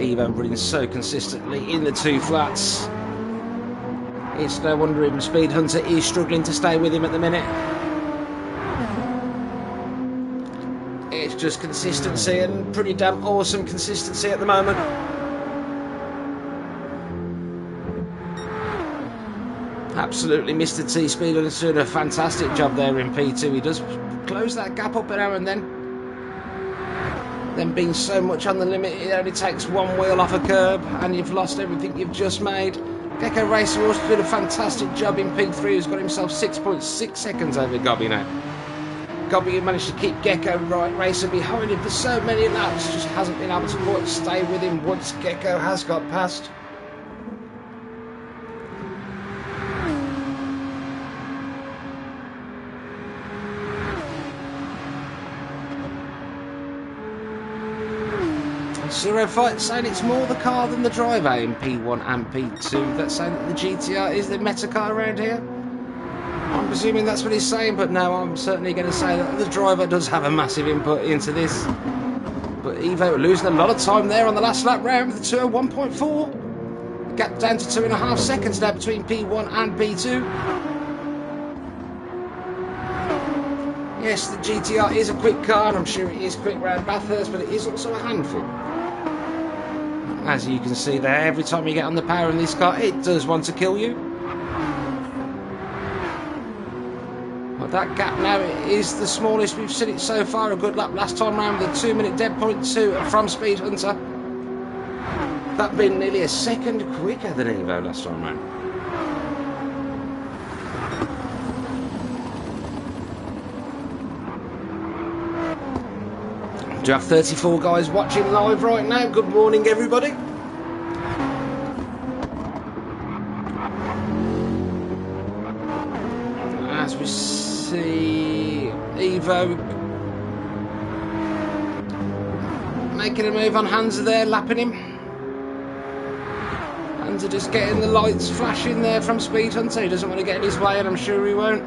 S1: Evo running so consistently in the 2 flats. It's no wonder even Speed Hunter is struggling to stay with him at the minute. It's just consistency, and pretty damn awesome consistency at the moment. Absolutely Mr. T Speed Hunter's doing a fantastic job there in P2. He does close that gap up now and then. Then being so much on the limit, it only takes one wheel off a curb and you've lost everything you've just made. Gecko Racer also did a fantastic job in P3, who's got himself 6.6 seconds over Gobby now. Gobby managed to keep Gecko Racer behind him for so many laps, just hasn't been able to quite stay with him once Gecko has got past. Zero Fight saying it's more the car than the driver in P1 and P2. That's saying that the GTR is the meta car around here. I'm presuming that's what he's saying, but no, I'm certainly going to say that the driver does have a massive input into this. But Evo losing a lot of time there on the last lap round with the 201.4. Gap down to 2.5 seconds now between P1 and P2. Yes, the GTR is a quick car, and I'm sure it is quick round Bathurst, but it is also a handful. As you can see there, every time you get on the power in this car, it does want to kill you. But that gap now is the smallest we've seen it so far. A good lap last time round with a 2-minute dead point 2 from Speed Hunter. That being nearly a second quicker than Evo last time round. We do have 34 guys watching live right now. Good morning, everybody. As we see Evo making a move on Hansa there, lapping him. Hansa just getting the lights flashing there from Speed Hunter. He doesn't want to get in his way, and I'm sure he won't.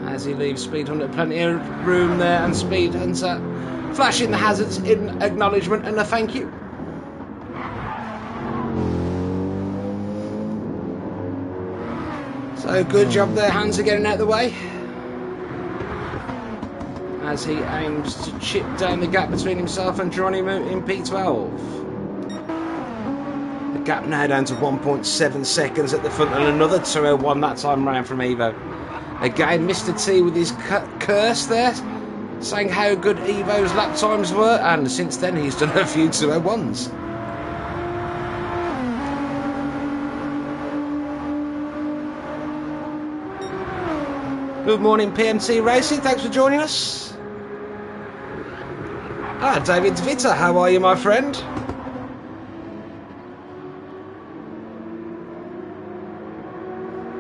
S1: As he leaves Speed Hunter plenty of room there, and Speed Hunter flashing the hazards in acknowledgement and a thank you. So good job there, Hansa, getting out of the way as he aims to chip down the gap between himself and Geronimo in P12. The gap now down to 1.7 seconds at the front, and another 2:01 that time round from Evo. Again, Mr. T with his curse there, saying how good Evo's lap times were, and since then he's done a few 2:01s. Good morning, PMT Racing. Thanks for joining us. Ah, David Vitter, how are you, my friend?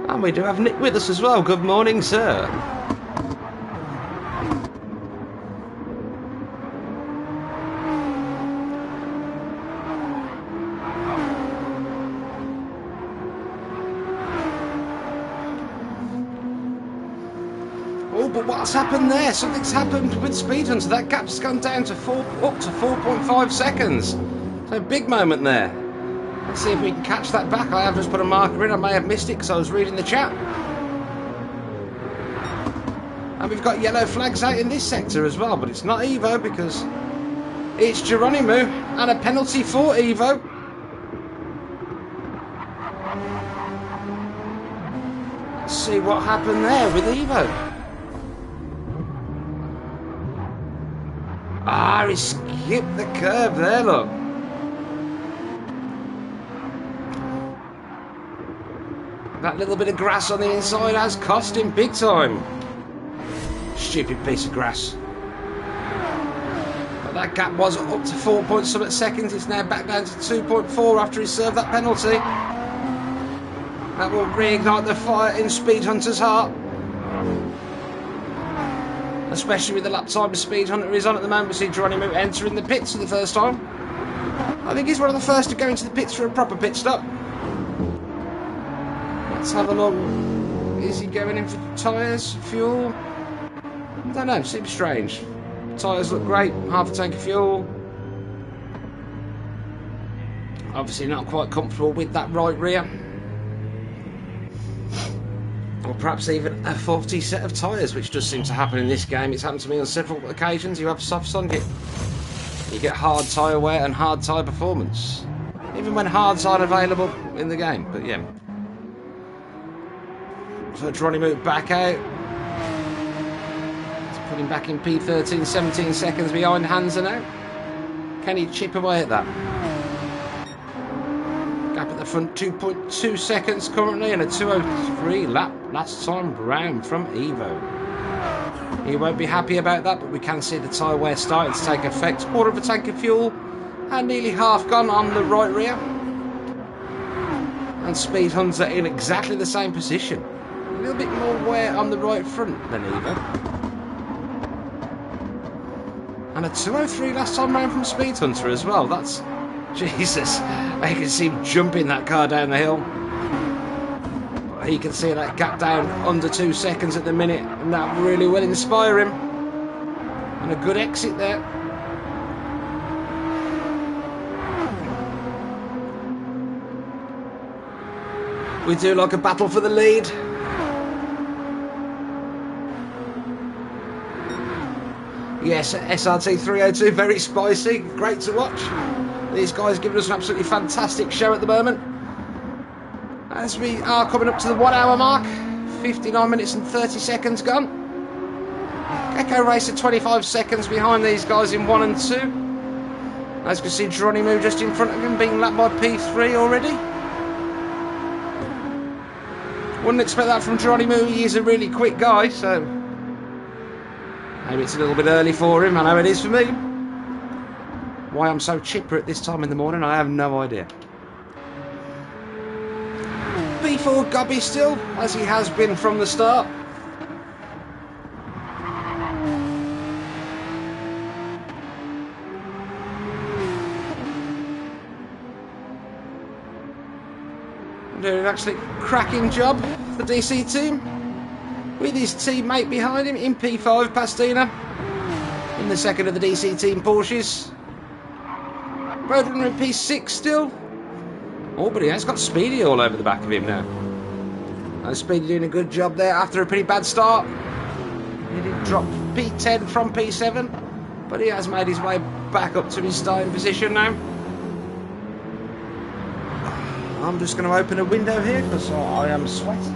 S1: And we do have Nick with us as well. Good morning, sir. Oh, but what's happened there? Something's happened with Speed Hunter. That gap's gone down to up to 4.5 seconds. So big moment there. Let's see if we can catch that back. I have just put a marker in. I may have missed it because I was reading the chat. And we've got yellow flags out in this sector as well, but it's not Evo because it's Geronimo, and a penalty for Evo. Let's see what happened there with Evo. Ah, he skipped the curb there, look. That little bit of grass on the inside has cost him big time. Stupid piece of grass. But that gap was up to 4 point something seconds. It's now back down to 2.4 after he served that penalty. That will reignite the fire in Speed Hunter's heart. Especially with the lap time Speed Hunter is on at the moment. We see Geronimo entering the pits for the first time. I think he's one of the first to go into the pits for a proper pit stop. Let's have a look. Is he going in for tyres, fuel? I don't know, seems strange. Tyres look great, half a tank of fuel. Obviously not quite comfortable with that right rear. Or perhaps even a faulty set of tyres, which does seem to happen in this game. It's happened to me on several occasions. You have softs on it, you get hard tyre wear and hard tyre performance. Even when hards aren't available in the game, but yeah. So Geronimo back out. Let's put him back in P13, 17 seconds behind Hansa now. Can he chip away at that? Gap at the front, 2.2 seconds currently, and a 2:03 lap last time round from Evo. He won't be happy about that, but we can see the tyre wear starting to take effect. Quarter of a tank of fuel, and nearly half gone on the right rear. And Speed Hunter in exactly the same position. A little bit more wear on the right front than Evo. And a 2:03 last time round from Speed Hunter as well. That's... Jesus. I can see him jumping that car down the hill. But he can see that gap down under 2 seconds at the minute, and that really will inspire him. And a good exit there. We do like a battle for the lead. Yes, SRT 302, very spicy, great to watch. These guys giving us an absolutely fantastic show at the moment. As we are coming up to the 1 hour mark, 59 minutes and 30 seconds gone. Echo Racer 25 seconds behind these guys in 1 and 2. As you can see, Geronimo just in front of him, being lapped by P3 already. Wouldn't expect that from Geronimo, he is a really quick guy, so maybe it's a little bit early for him, I know it is for me. Why I'm so chipper at this time in the morning, I have no idea. B4 Gobby still, as he has been from the start. Doing an absolute cracking job, the DC team, with his teammate behind him in P5, Pastina, in the second of the DC team Porsches. Roadrunner in P6 still. Oh, but he has got Speedy all over the back of him now. Speedy doing a good job there after a pretty bad start. He did drop P10 from P7, but he has made his way back up to his starting position now. I'm just going to open a window here because I am sweating.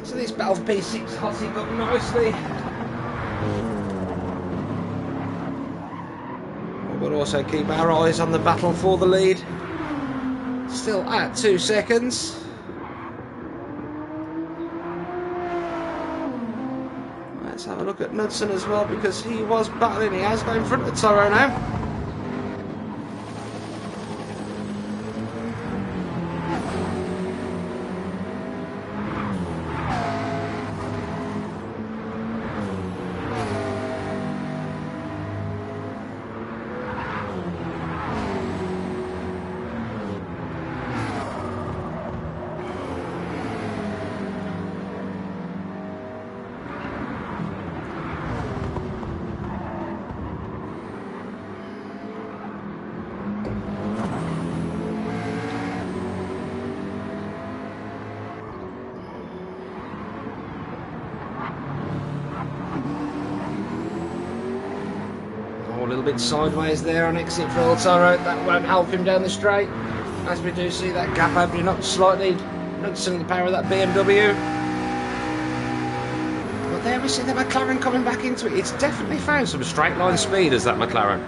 S1: So this battle for P6 hotting up nicely. We'll also keep our eyes on the battle for the lead. Still at 2 seconds. Let's have a look at Knudsen as well, because he was battling. He has got in front of Toro now. A little bit sideways there on exit for Toro. That won't help him down the straight, as we do see that gap opening up slightly. Knudsen in the power of that BMW. But there we see the McLaren coming back into it. It's definitely found some straight line speed as that McLaren,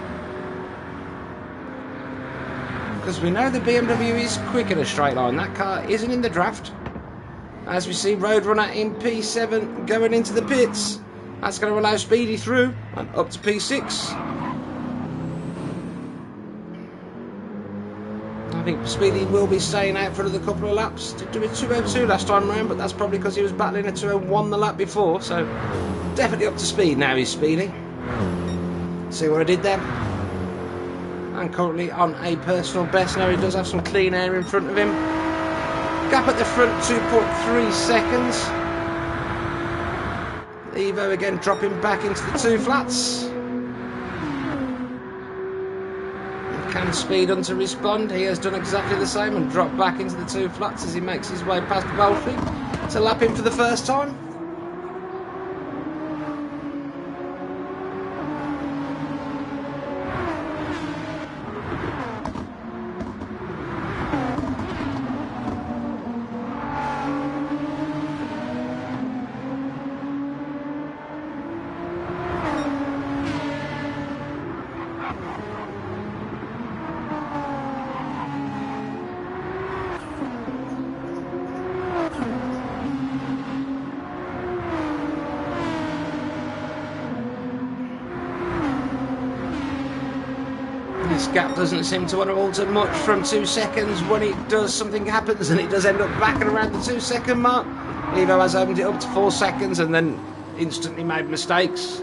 S1: because we know the BMW is quick in a straight line. That car isn't in the draft. As we see Roadrunner in P7 going into the pits. That's going to allow Speedy through and up to P6. I think Speedy will be staying out for another couple of laps. Did do a 202 last time round, but that's probably because he was battling a 201 the lap before. So definitely up to speed now, he's Speedy. See what I did there? And currently on a personal best. Now he does have some clean air in front of him. Gap at the front, 2.3 seconds. Evo again dropping back into the 2 flats. Can Speed to respond? He has done exactly the same and dropped back into the 2 flats as he makes his way past Balfi to lap him for the first time. This gap doesn't seem to want to alter much from 2 seconds. When it does, something happens and it does end up back and around the 2-second mark. Evo has opened it up to 4 seconds and then instantly made mistakes.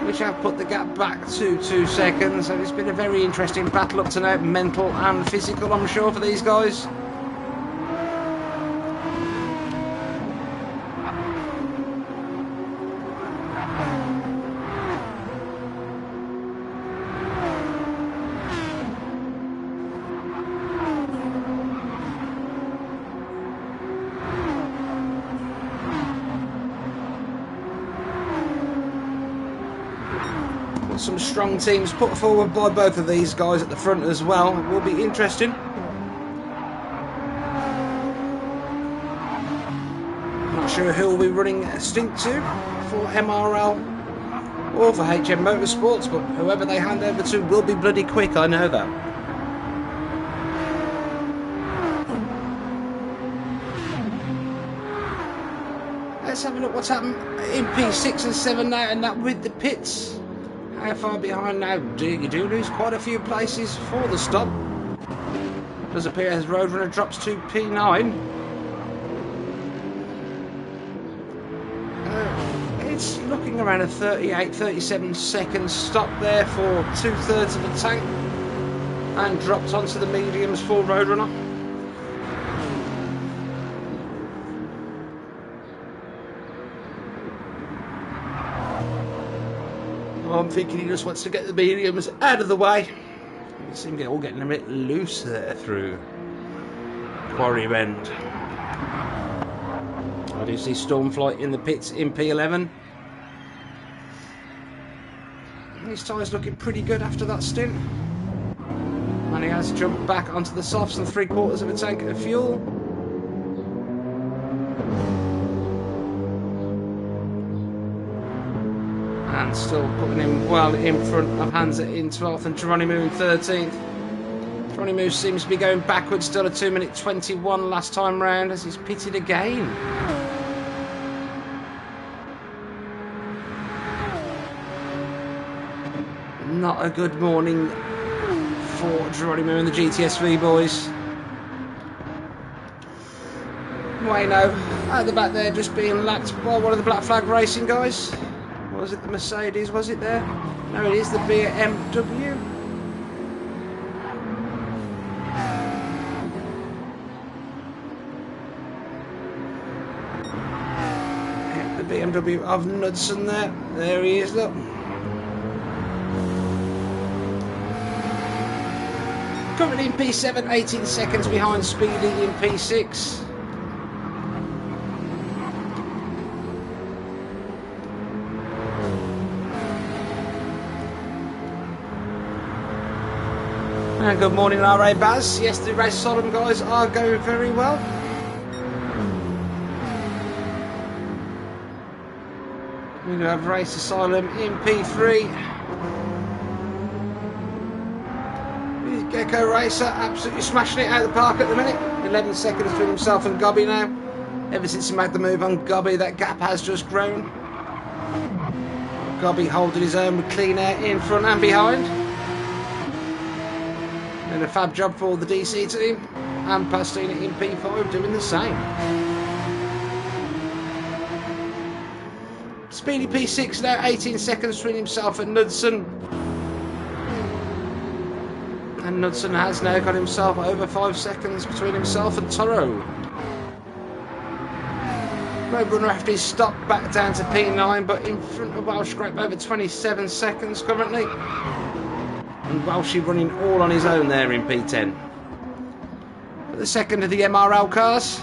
S1: which have put the gap back to 2 seconds. And it's been a very interesting battle up to now, mental and physical, I'm sure, for these guys. Some strong teams put forward by both of these guys at the front as well. It will be interesting. Not sure who will be running a stint to for MRL or for HM Motorsports, but whoever they hand over to will be bloody quick, I know that. Let's have a look what's happened in P6 and 7 now, and that with the pits. How far behind now? You do lose quite a few places for the stop. Does appear as Roadrunner drops to P9. It's looking around a 38-37 second stop there for 2/3 of the tank, and dropped onto the mediums for Roadrunner. I'm thinking he just wants to get the mediums out of the way. You seem to be all getting a bit loose there through Quarry Bend. I do see Stormflight in the pits in P11. His tyres looking pretty good after that stint. And he has jumped back onto the softs and 3/4 of a tank of fuel. And still putting him well in front of Hansa in 12th and Geronimo in 13th. Geronimo seems to be going backwards, still a 2:21 last time round as he's pitted again. Not a good morning for Geronimo and the GTSV boys. Wayno at the back there just being lapped by one of the Black Flag Racing guys. Was it the Mercedes? Was it there? No, it is the BMW. The BMW of Knudsen there. There he is, look. Currently in P7, 18 seconds behind Speedy in P6. And good morning, RA Baz. Yes, the Race Sodom guys are going very well. We have Race Asylum in P3. Gecko Racer absolutely smashing it out of the park at the minute. 11 seconds between himself and Gobby now. Ever since he made the move on Gobby, that gap has just grown. Gobby holding his own with clean air in front and behind. And a fab job for the DC team, and Pastina in P5 doing the same. Speedy P6 now, 18 seconds between himself and Knudsen. And Knudsen has now got himself over 5 seconds between himself and Toro. Roadrunner after his stop back down to P9, but in front of Welsh Scrape over 27 seconds currently. And Welshie running all on his own there in P10. For the second of the MRL cars.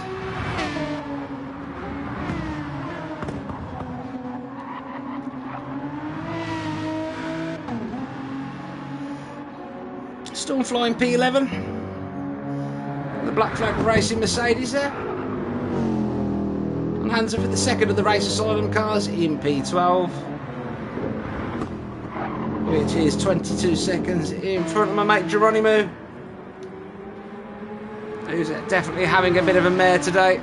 S1: Stormfly in P11. The Black Flag Racing Mercedes there. And Hansa for the second of the Race Asylum cars in P12. Which is 22 seconds in front of my mate Geronimo, who's definitely having a bit of a mare today.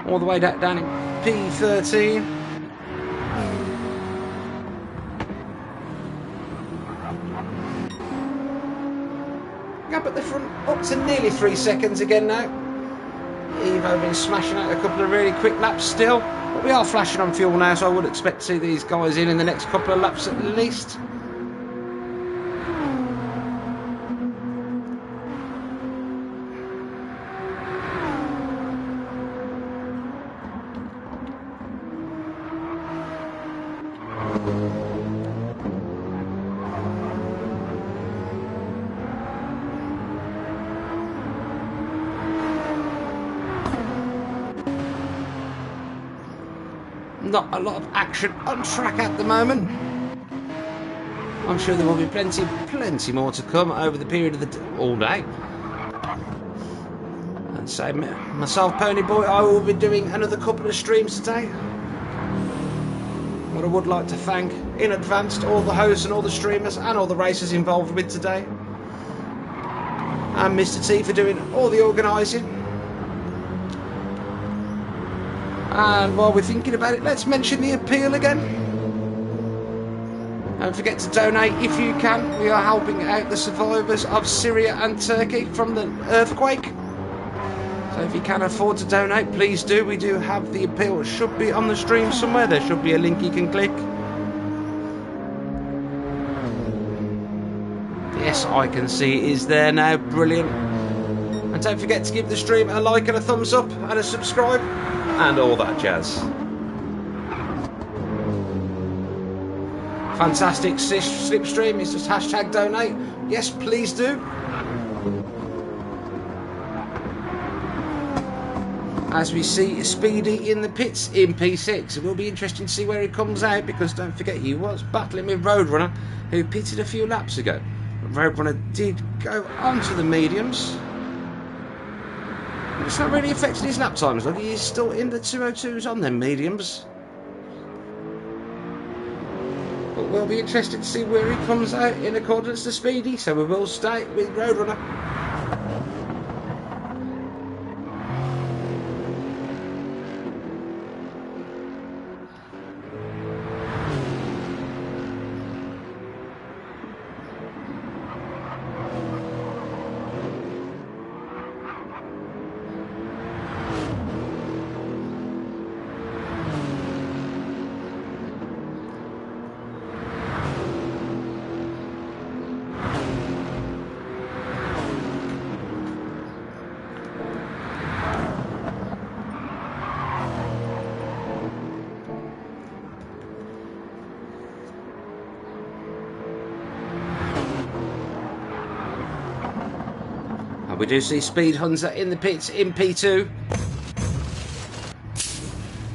S1: All the way down in P13. Gap at the front up to nearly 3 seconds again now. Evo been smashing out a couple of really quick laps still. But we are flashing on fuel now, so I would expect to see these guys in the next couple of laps at least. Not a lot of action on track at the moment. I'm sure there will be plenty more to come over the period of all day. And so myself, Ponyboy, I will be doing another couple of streams today. But I would like to thank in advance all the hosts and all the streamers and all the racers involved with today. And Mr. T for doing all the organising. And while we're thinking about it, let's mention the appeal again. Don't forget to donate if you can. We are helping out the survivors of Syria and Turkey from the earthquake. So if you can afford to donate, please do. We do have the appeal. It should be on the stream somewhere. There should be a link you can click. Yes, I can see it is there now. Brilliant. And don't forget to give the stream a like and a thumbs up and a subscribe. And all that jazz. Fantastic slipstream. It's just hashtag donate. Yes, please do. As we see Speedy in the pits in P6. It will be interesting to see where he comes out, because don't forget he was battling with Roadrunner, who pitted a few laps ago. But Roadrunner did go onto the mediums. It's not really affected his lap times. Look, he's still in the 202s on them mediums. But we'll be interested to see where he comes out in accordance to Speedy, so we will stay with Roadrunner. We do see Speed Hunter in the pits in P2.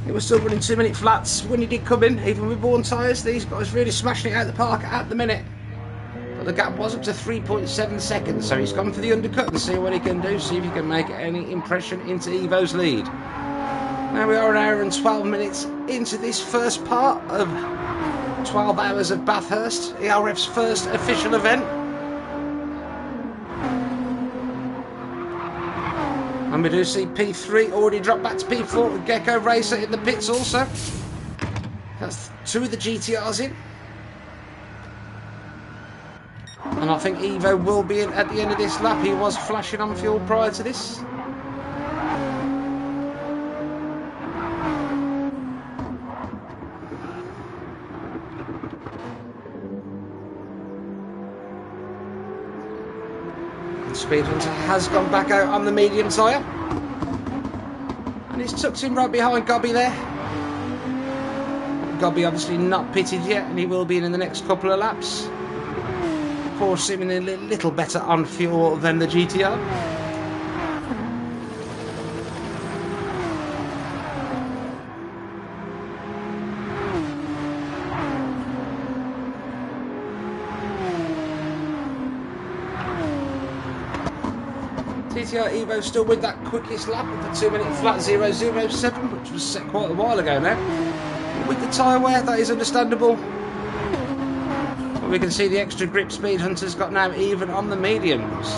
S1: He was still running 2-minute flats when he did come in, even with worn tyres. These guys really smashing it out of the park at the minute. But the gap was up to 3.7 seconds, so he's gone for the undercut and see what he can do, see if he can make any impression into Evo's lead. Now we are an hour and 12 minutes into this first part of 12 hours of Bathurst, ERF's first official event. And we do see P3 already dropped back to P4 with Gecko Racer in the pits also. That's two of the GTRs in. And I think Evo will be in at the end of this lap. He was flashing on fuel prior to this. Speed Hunter has gone back out on the medium tyre. And he's tucked in right behind Gobby there. Gobby obviously not pitted yet, and he will be in the next couple of laps. Porsche seemingly a little better on fuel than the GTR. TTR Evo still with that quickest lap of the 2-minute flat 007, which was set quite a while ago now. With the tyre wear, that is understandable. But we can see the extra grip Speed Hunter's got now even on the mediums.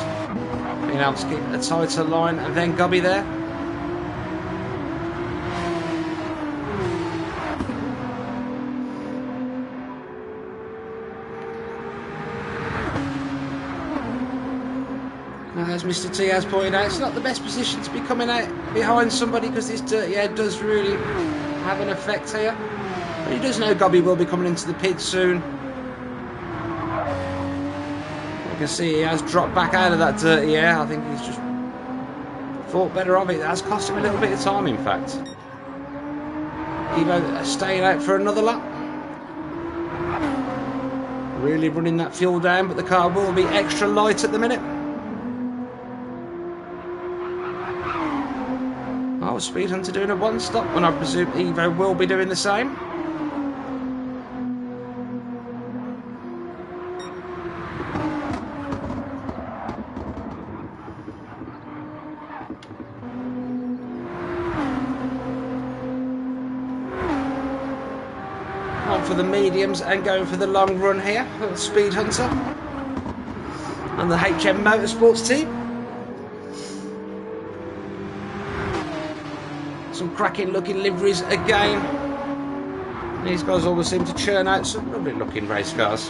S1: Being able to keep a tighter line, and then Gobby there. As Mr. T has pointed out, it's not the best position to be coming out behind somebody, because this dirty air does really have an effect here. But he does know Gobby will be coming into the pit soon. You can see he has dropped back out of that dirty air. I think he's just thought better of it. It has cost him a little bit of time, in fact. Evo staying out for another lap. Really running that fuel down, but the car will be extra light at the minute. Oh, Speed Hunter doing a one stop, and I presume Evo will be doing the same. On for the mediums and going for the long run here, Speed Hunter and the HM Motorsports team. Some cracking looking liveries again. These guys always seem to churn out some lovely looking race cars.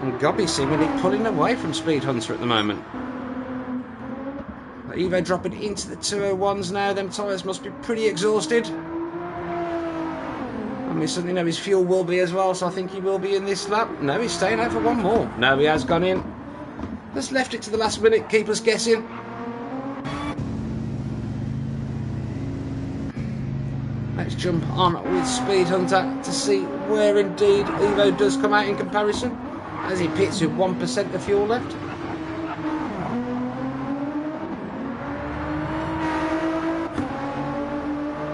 S1: And Gobby seemingly pulling away from Speed Hunter at the moment. Evo dropping into the 201s now. Them tyres must be pretty exhausted. And we certainly know his fuel will be as well, so I think he will be in this lap. No, he's staying out for one more. No, he has gone in. Just left it to the last minute, keep us guessing. Let's jump on with Speed Hunter to see where indeed Evo does come out in comparison, as he pits with 1% of fuel left.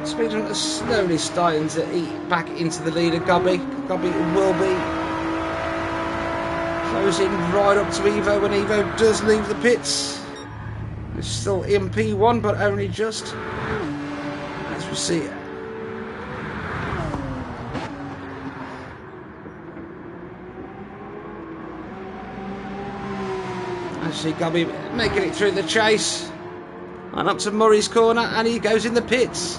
S1: Speed Hunter slowly starting to eat back into the lead of Gobby. Gobby will be closing right up to Evo when Evo does leave the pits. It's still in P1, but only just, as we see it. I see Gobby making it through the chase and up to Murray's corner, and he goes in the pits.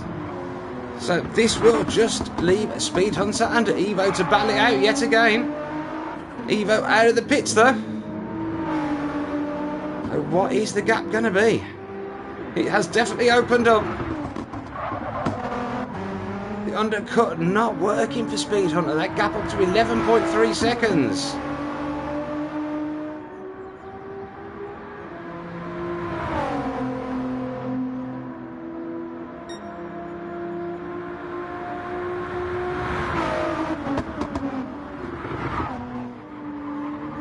S1: So this will just leave Speed Hunter and Evo to battle it out yet again. Evo out of the pits though. So what is the gap going to be? It has definitely opened up. The undercut not working for Speed Hunter. That gap up to 11.3 seconds.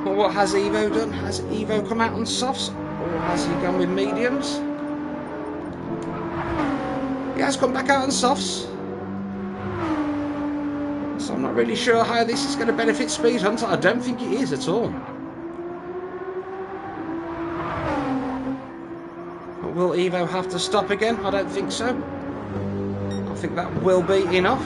S1: What has Evo done? Has Evo come out on softs, or has he gone with mediums? He has come back out on softs, so I'm not really sure how this is going to benefit Speed Hunter. I don't think it is at all. But will Evo have to stop again? I don't think so. I think that will be enough.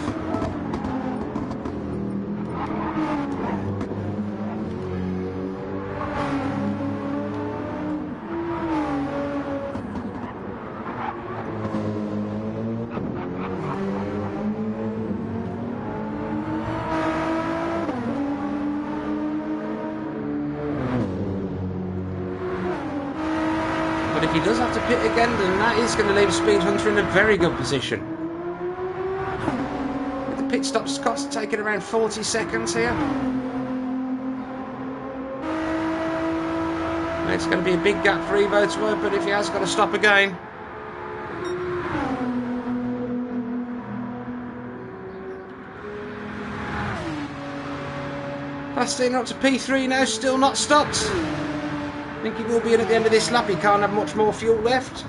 S1: But if he does have to pit again, then that is going to leave Speed Hunter in a very good position. With the pit stops cost taking around 40 seconds here. It's going to be a big gap for Evo to open if he has got to stop again. Fasting up to P3 now, still not stopped. I think he will be in at the end of this lap. He can't have much more fuel left.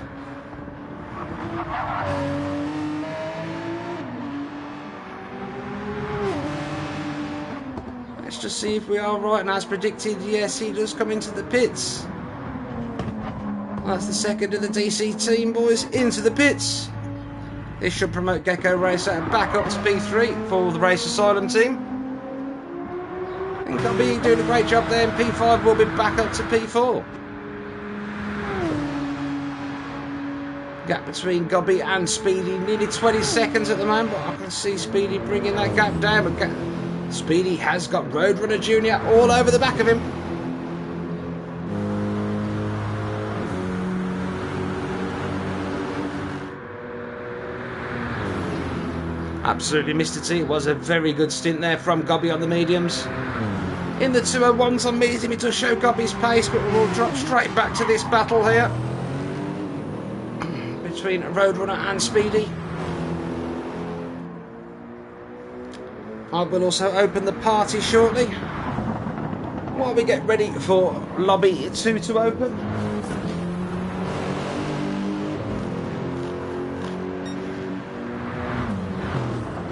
S1: Let's just see if we are right, and as predicted, yes, he does come into the pits. That's the second of the DC team, boys, into the pits. This should promote Gecko Racer back up to P3 for the Race Asylum team. I think I'll be doing a great job there, and P5 will be back up to P4. Gap between Gobby and Speedy, nearly 20 seconds at the moment, but I can see Speedy bringing that gap down. But Speedy has got Roadrunner Jr. all over the back of him. Absolutely, Mr. T. It was a very good stint there from Gobby on the mediums. In the 201s on medium, it does show Gobby's pace, but we'll drop straight back to this battle here between Roadrunner and Speedy. I will also open the party shortly while we get ready for Lobby 2 to open.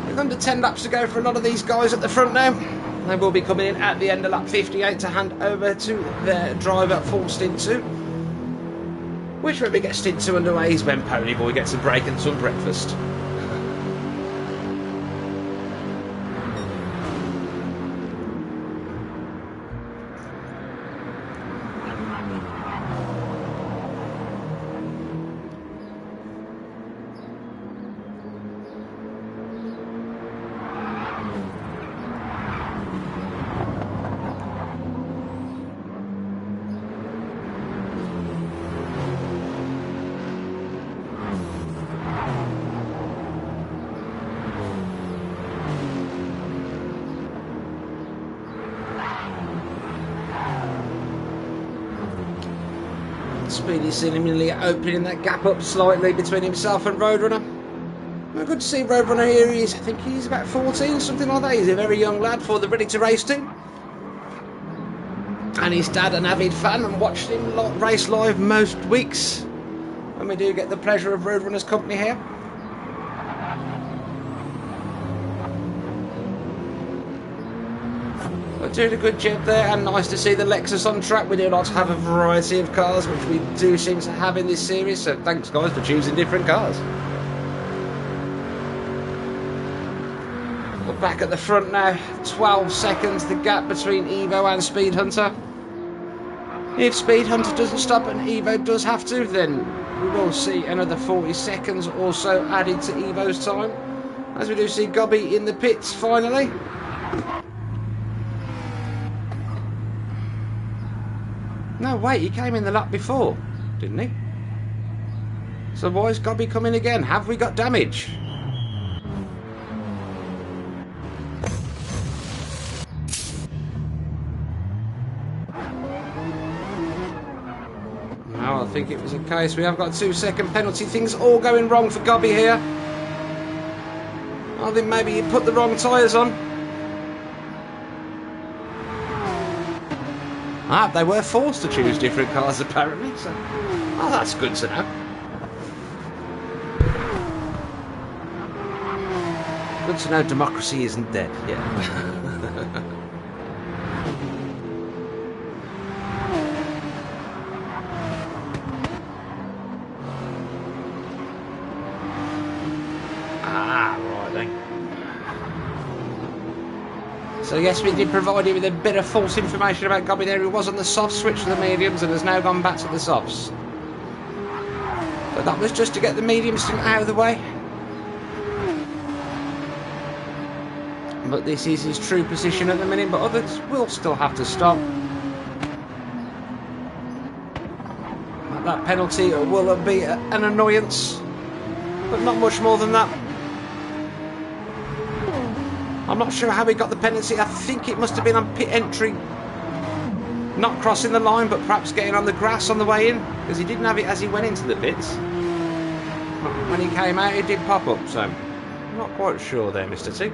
S1: With under 10 laps to go for a lot of these guys at the front now. They will be coming in at the end of lap 58 to hand over to their driver for stint 2. Which when we get stint 2 underway is when Ponyboy gets a break and some breakfast. Speedy seemingly opening that gap up slightly between himself and Roadrunner. Well, good to see Roadrunner here. I think he's about 14, something like that. He's a very young lad for the Ready to Race team. And his dad an avid fan and watched him race live most weeks when we do get the pleasure of Roadrunner's company here. Doing a good job there, and nice to see the Lexus on track. We do like to have a variety of cars, which we do seem to have in this series, so thanks guys for choosing different cars. We're back at the front now, 12 seconds the gap between Evo and Speed Hunter. If Speed Hunter doesn't stop and Evo does have to, then we will see another 40 seconds or so added to Evo's time, as we do see Gobby in the pits finally. No, wait, he came in the lap before, didn't he? So why is Gobby coming again? Have we got damage? No, I think it was a case. We have got a 2-second penalty. Things all going wrong for Gobby here. I think maybe he put the wrong tyres on. Ah, they were forced to choose different cars apparently, so oh, that's good to know. Good to know democracy isn't dead, yeah. Ah, right then. So yes, we did provide you with a bit of false information about Gobby there. He was on the soft switch to the mediums and has now gone back to the softs. So that was just to get the mediums out of the way. But this is his true position at the minute, but others will still have to stop. That penalty will be an annoyance, but not much more than that. I'm not sure how he got the penalty. I think it must have been on pit entry. Not crossing the line, but perhaps getting on the grass on the way in, because he didn't have it as he went into the pits. When he came out, it did pop up, so I'm not quite sure there, Mr. T.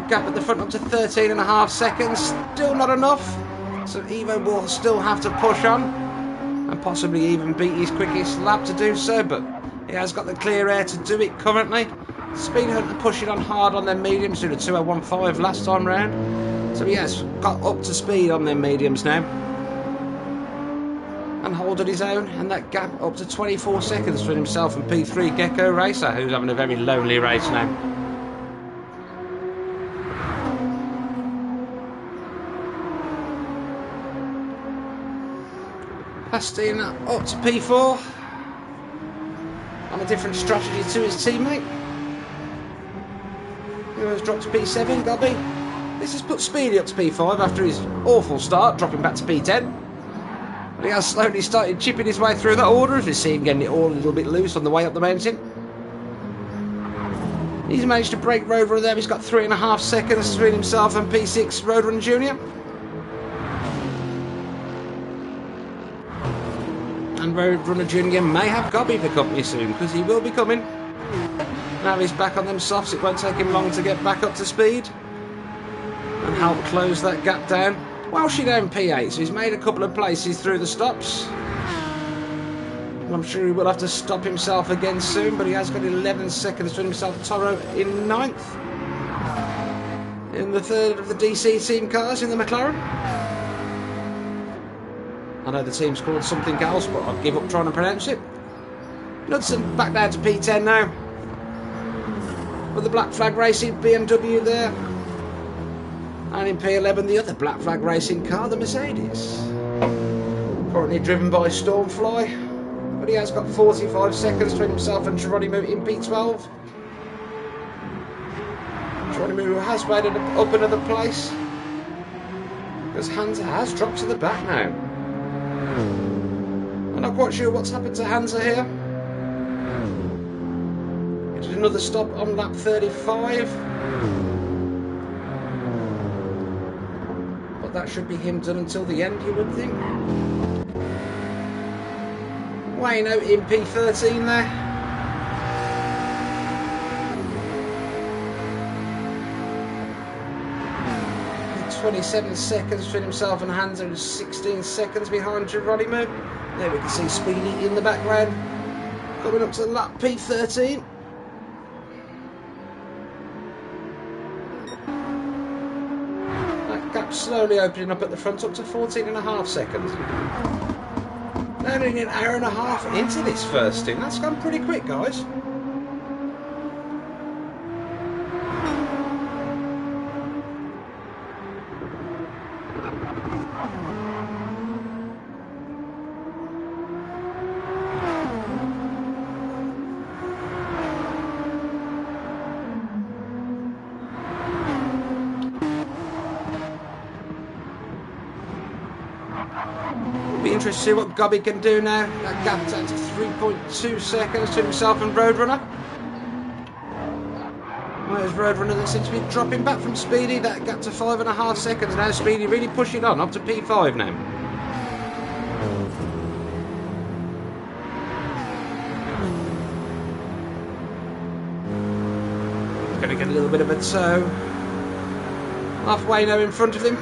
S1: Gap at the front up to 13.5 seconds, still not enough, so Evo will still have to push on and possibly even beat his quickest lap to do so, but he has got the clear air to do it currently. Speed Hunter pushing on hard on their mediums through the 2015 last time round, so he has got up to speed on their mediums now and holding his own, and that gap up to 24 seconds for himself and P3 Gecko Racer, who's having a very lonely race now. Pastina up to P4. on a different strategy to his teammate, who has dropped to P7, Gobby. This has put Speedy up to P5 after his awful start, dropping back to P10. But he has slowly started chipping his way through that order, as we see him getting it all a little bit loose on the way up the mountain. He's managed to break Roadrunner there. He's got 3.5 seconds between himself and P6 Roadrunner Jr. And Roadrunner Jr. may have Gobby for company soon, because he will be coming. Now he's back on them softs, it won't take him long to get back up to speed and help close that gap down. Welsh down P8, so he's made a couple of places through the stops. I'm sure he will have to stop himself again soon, but he has got 11 seconds between himself and Toro in 9th. In the 3rd of the DC team cars in the McLaren. I know the team's called something else, but I'll give up trying to pronounce it. Knudsen back down to P10 now. With the Black Flag Racing BMW there. And in P11, the other Black Flag Racing car, the Mercedes. Currently driven by Stormfly. But he has got 45 seconds between himself and Geronimo in P12. Geronimo has made it up another place, because Hansa has dropped to the back now. I'm not quite sure what's happened to Hansa here. He did another stop on lap 35. But that should be him done until the end, you would think. Wayno in P13 there. 27 seconds between himself and Hansa, and 16 seconds behind Geronimo. There we can see Speedy in the background, coming up to lap P13. That gap slowly opening up at the front, up to 14.5 seconds. Now nearly an hour and a half into this first stint. That's gone pretty quick, guys. Interested to see what Gobby can do now. That gap's down to 3.2 seconds to himself and Roadrunner. There's Roadrunner that seems to be dropping back from Speedy. That gap to 5.5 seconds now. Speedy really pushing on up to P5 now. He's going to get a little bit of a tow. Halfway now in front of him.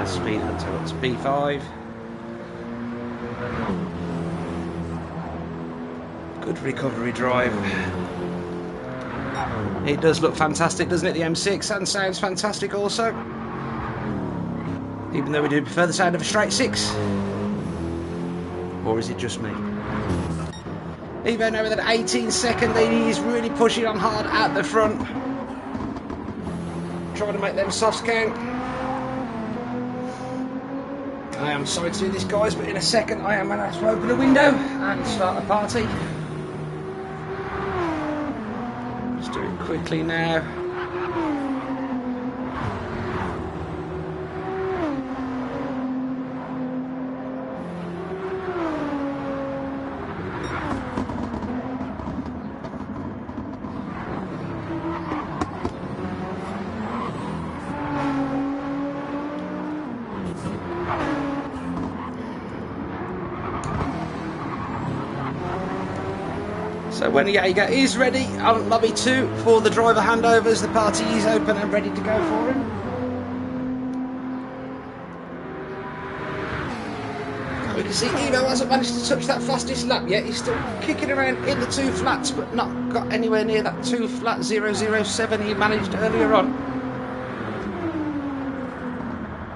S1: Speed up to P5. Good recovery drive. It does look fantastic, doesn't it, the M6, and sounds fantastic also. Even though we do prefer the sound of a straight 6. Or is it just me? Even now with an 18-second lead, he's really pushing on hard at the front. Trying to make them softs count. I am sorry to do this, guys, but in a second I am going to have to open a window and start a party. Just do it quickly now. So when Jaeger is ready on lobby 2 for the driver handovers, the party is open and ready to go for him. We can see Evo hasn't managed to touch that fastest lap yet. He's still kicking around in the 2 flats, but not got anywhere near that 2 flat 007 he managed earlier on.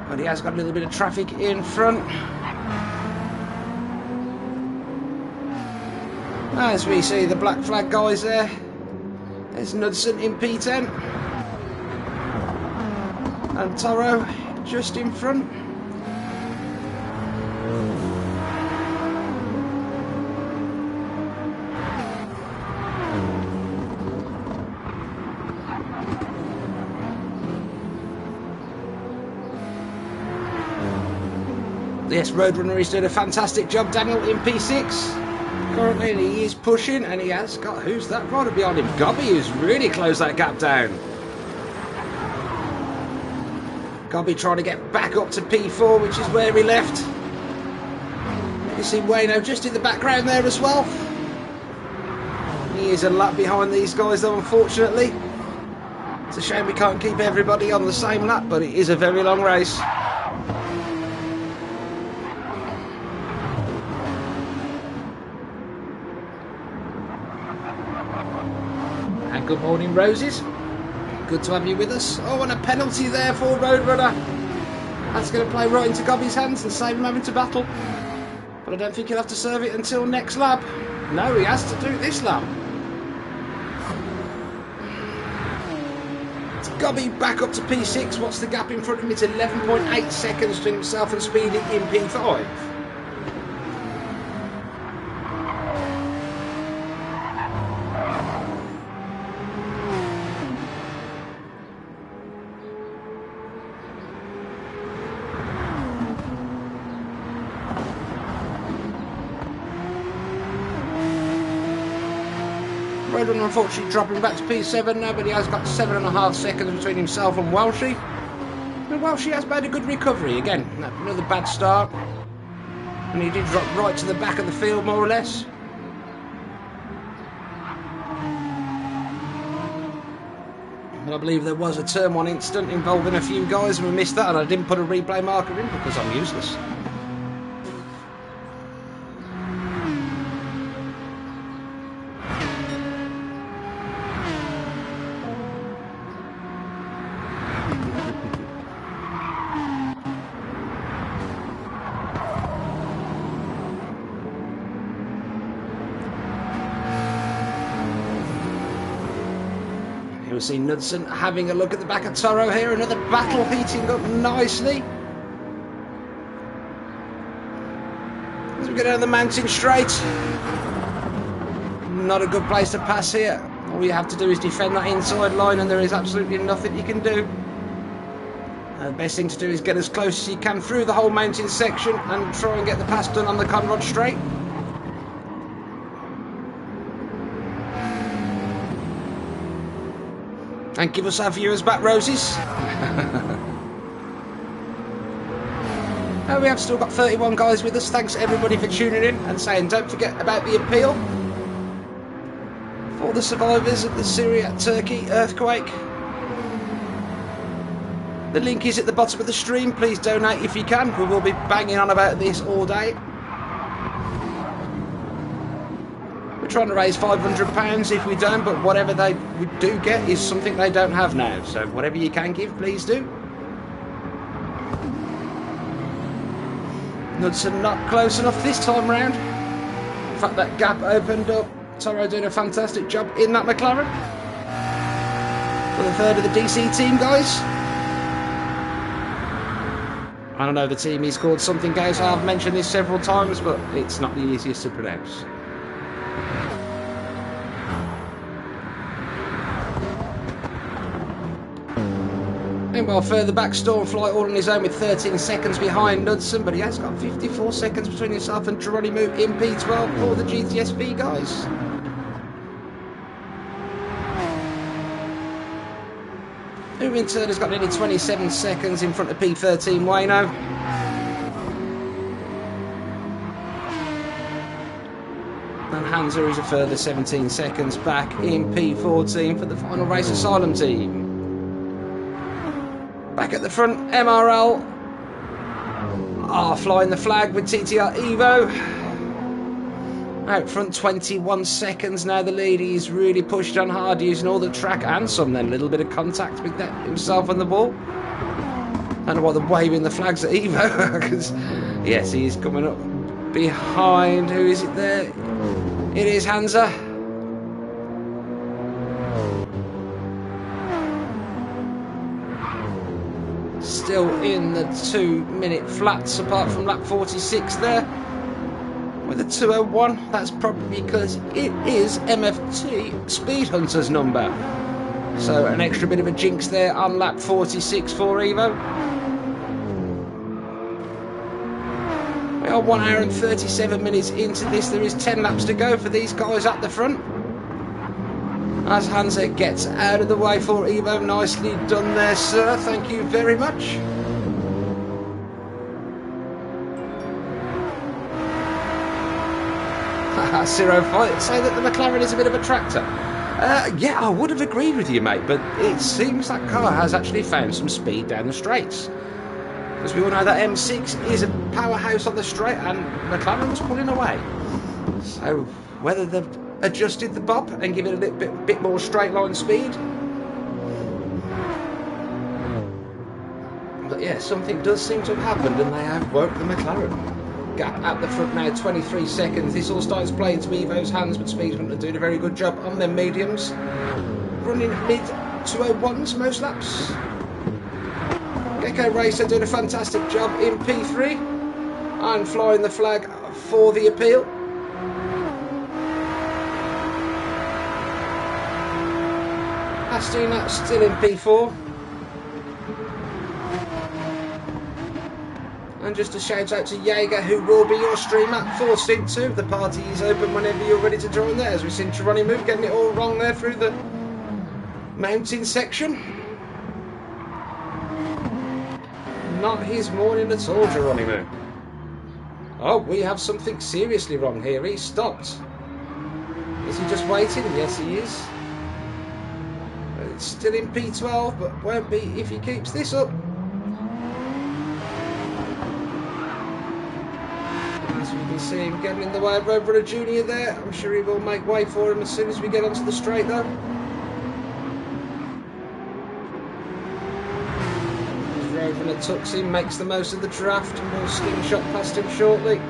S1: But he has got a little bit of traffic in front. As we see the black flag guys there, there's Knudsen in P10 and Toro just in front. Yes, Roadrunner is doing a fantastic job. Daniel in P6. Currently, and he is pushing, and he has got, who's that rider behind him? Gobby, who's really closed that gap down. Gobby trying to get back up to P4, which is where he left. You see Wayno just in the background there as well. He is a lap behind these guys though, unfortunately. It's a shame we can't keep everybody on the same lap, but it is a very long race. Good morning, Roses. Good to have you with us. Oh, and a penalty there for Roadrunner. That's going to play right into Gobby's hands and save him having to battle. But I don't think he'll have to serve it until next lap. No, he has to do it this lap. It's Gobby back up to P6. What's the gap in front of him? It's 11.8 seconds to himself and Speedy in P5. Roadrunner unfortunately dropping back to P7 now, but he has got 7.5 seconds between himself and Welshie. And Welshie has made a good recovery again. Another bad start. And he did drop right to the back of the field more or less. And I believe there was a turn 1 incident involving a few guys and we missed that, and I didn't put a replay marker in because I'm useless. We'll see Knudsen having a look at the back of Toro here. Another battle heating up nicely. As we go down the mountain straight. Not a good place to pass here. All you have to do is defend that inside line and there is absolutely nothing you can do. The best thing to do is get as close as you can through the whole mountain section and try and get the pass done on the Conrod straight. And give us our viewers back, Roses. We have still got 31 guys with us. Thanks everybody for tuning in and saying don't forget about the appeal for the survivors of the Syria, Turkey earthquake. The link is at the bottom of the stream. Please donate if you can. We will be banging on about this all day. We're trying to raise £500 if we don't, but whatever we do get is something they don't have now. So whatever you can give, please do. Knudsen not close enough this time round. In fact, that gap opened up. Toro doing a fantastic job in that McLaren. For the third of the DC team, guys. I don't know the team he's called something else. I've mentioned this several times, but it's not the easiest to pronounce. Meanwhile, further back, Stormfly all on his own with 13 seconds behind Knudsen, but he has got 54 seconds between himself and Geronimo in P12 for the GTSB guys. Who in turn has got nearly 27 seconds in front of P13 Wayno. And Hansa is a further 17 seconds back in P14 for the final race Asylum team. Back at the front, MRL are flying the flag with TTR Evo. Out front, 21 seconds now. The lead, he's really pushed on hard, using all the track and some then a little bit of contact with that himself on the ball. I don't know why they're waving the flags at Evo, because yes, he is coming up behind. Who is it there? It is Hansa. Still in the 2-minute flats, apart from lap 46 there. With a 2:01, that's probably because it is MFT Speed Hunter's number. So an extra bit of a jinx there on lap 46 for Evo. We are 1 hour and 37 minutes into this. There is 10 laps to go for these guys at the front. As Hansa gets out of the way for Evo. Nicely done there, sir. Thank you very much. Zero Fight say that the McLaren is a bit of a tractor. Yeah, I would have agreed with you, mate, but it seems that car has actually found some speed down the straights. Because we all know that M6 is a powerhouse on the straight, and McLaren was pulling away. So whether they've adjusted the bob and give it a little bit more straight line speed. But yeah, something does seem to have happened, and they have woke the McLaren. Gap at the front now, 23 seconds. This all starts playing to Evo's hands, but Speed Hunter doing a very good job on their mediums. Running mid 2:01s most laps. Gecko Racer doing a fantastic job in P3 and flying the flag for the appeal. Astina still in P4. And just a shout out to Jaeger, who will be your streamer for Stint 2. The party is open whenever you're ready to join there. As we've seen Geronimo getting it all wrong there through the mountain section. Not his morning at all, Geronimo. Oh, we have something seriously wrong here. He stopped. Is he just waiting? Yes, he is. It's still in P12, but won't be if he keeps this up. As we can see him getting in the way of Roadrunner Junior there. I'm sure he will make way for him as soon as we get onto the straight though. Roadrunner tucks in, makes the most of the draft, and will slingshot past him shortly.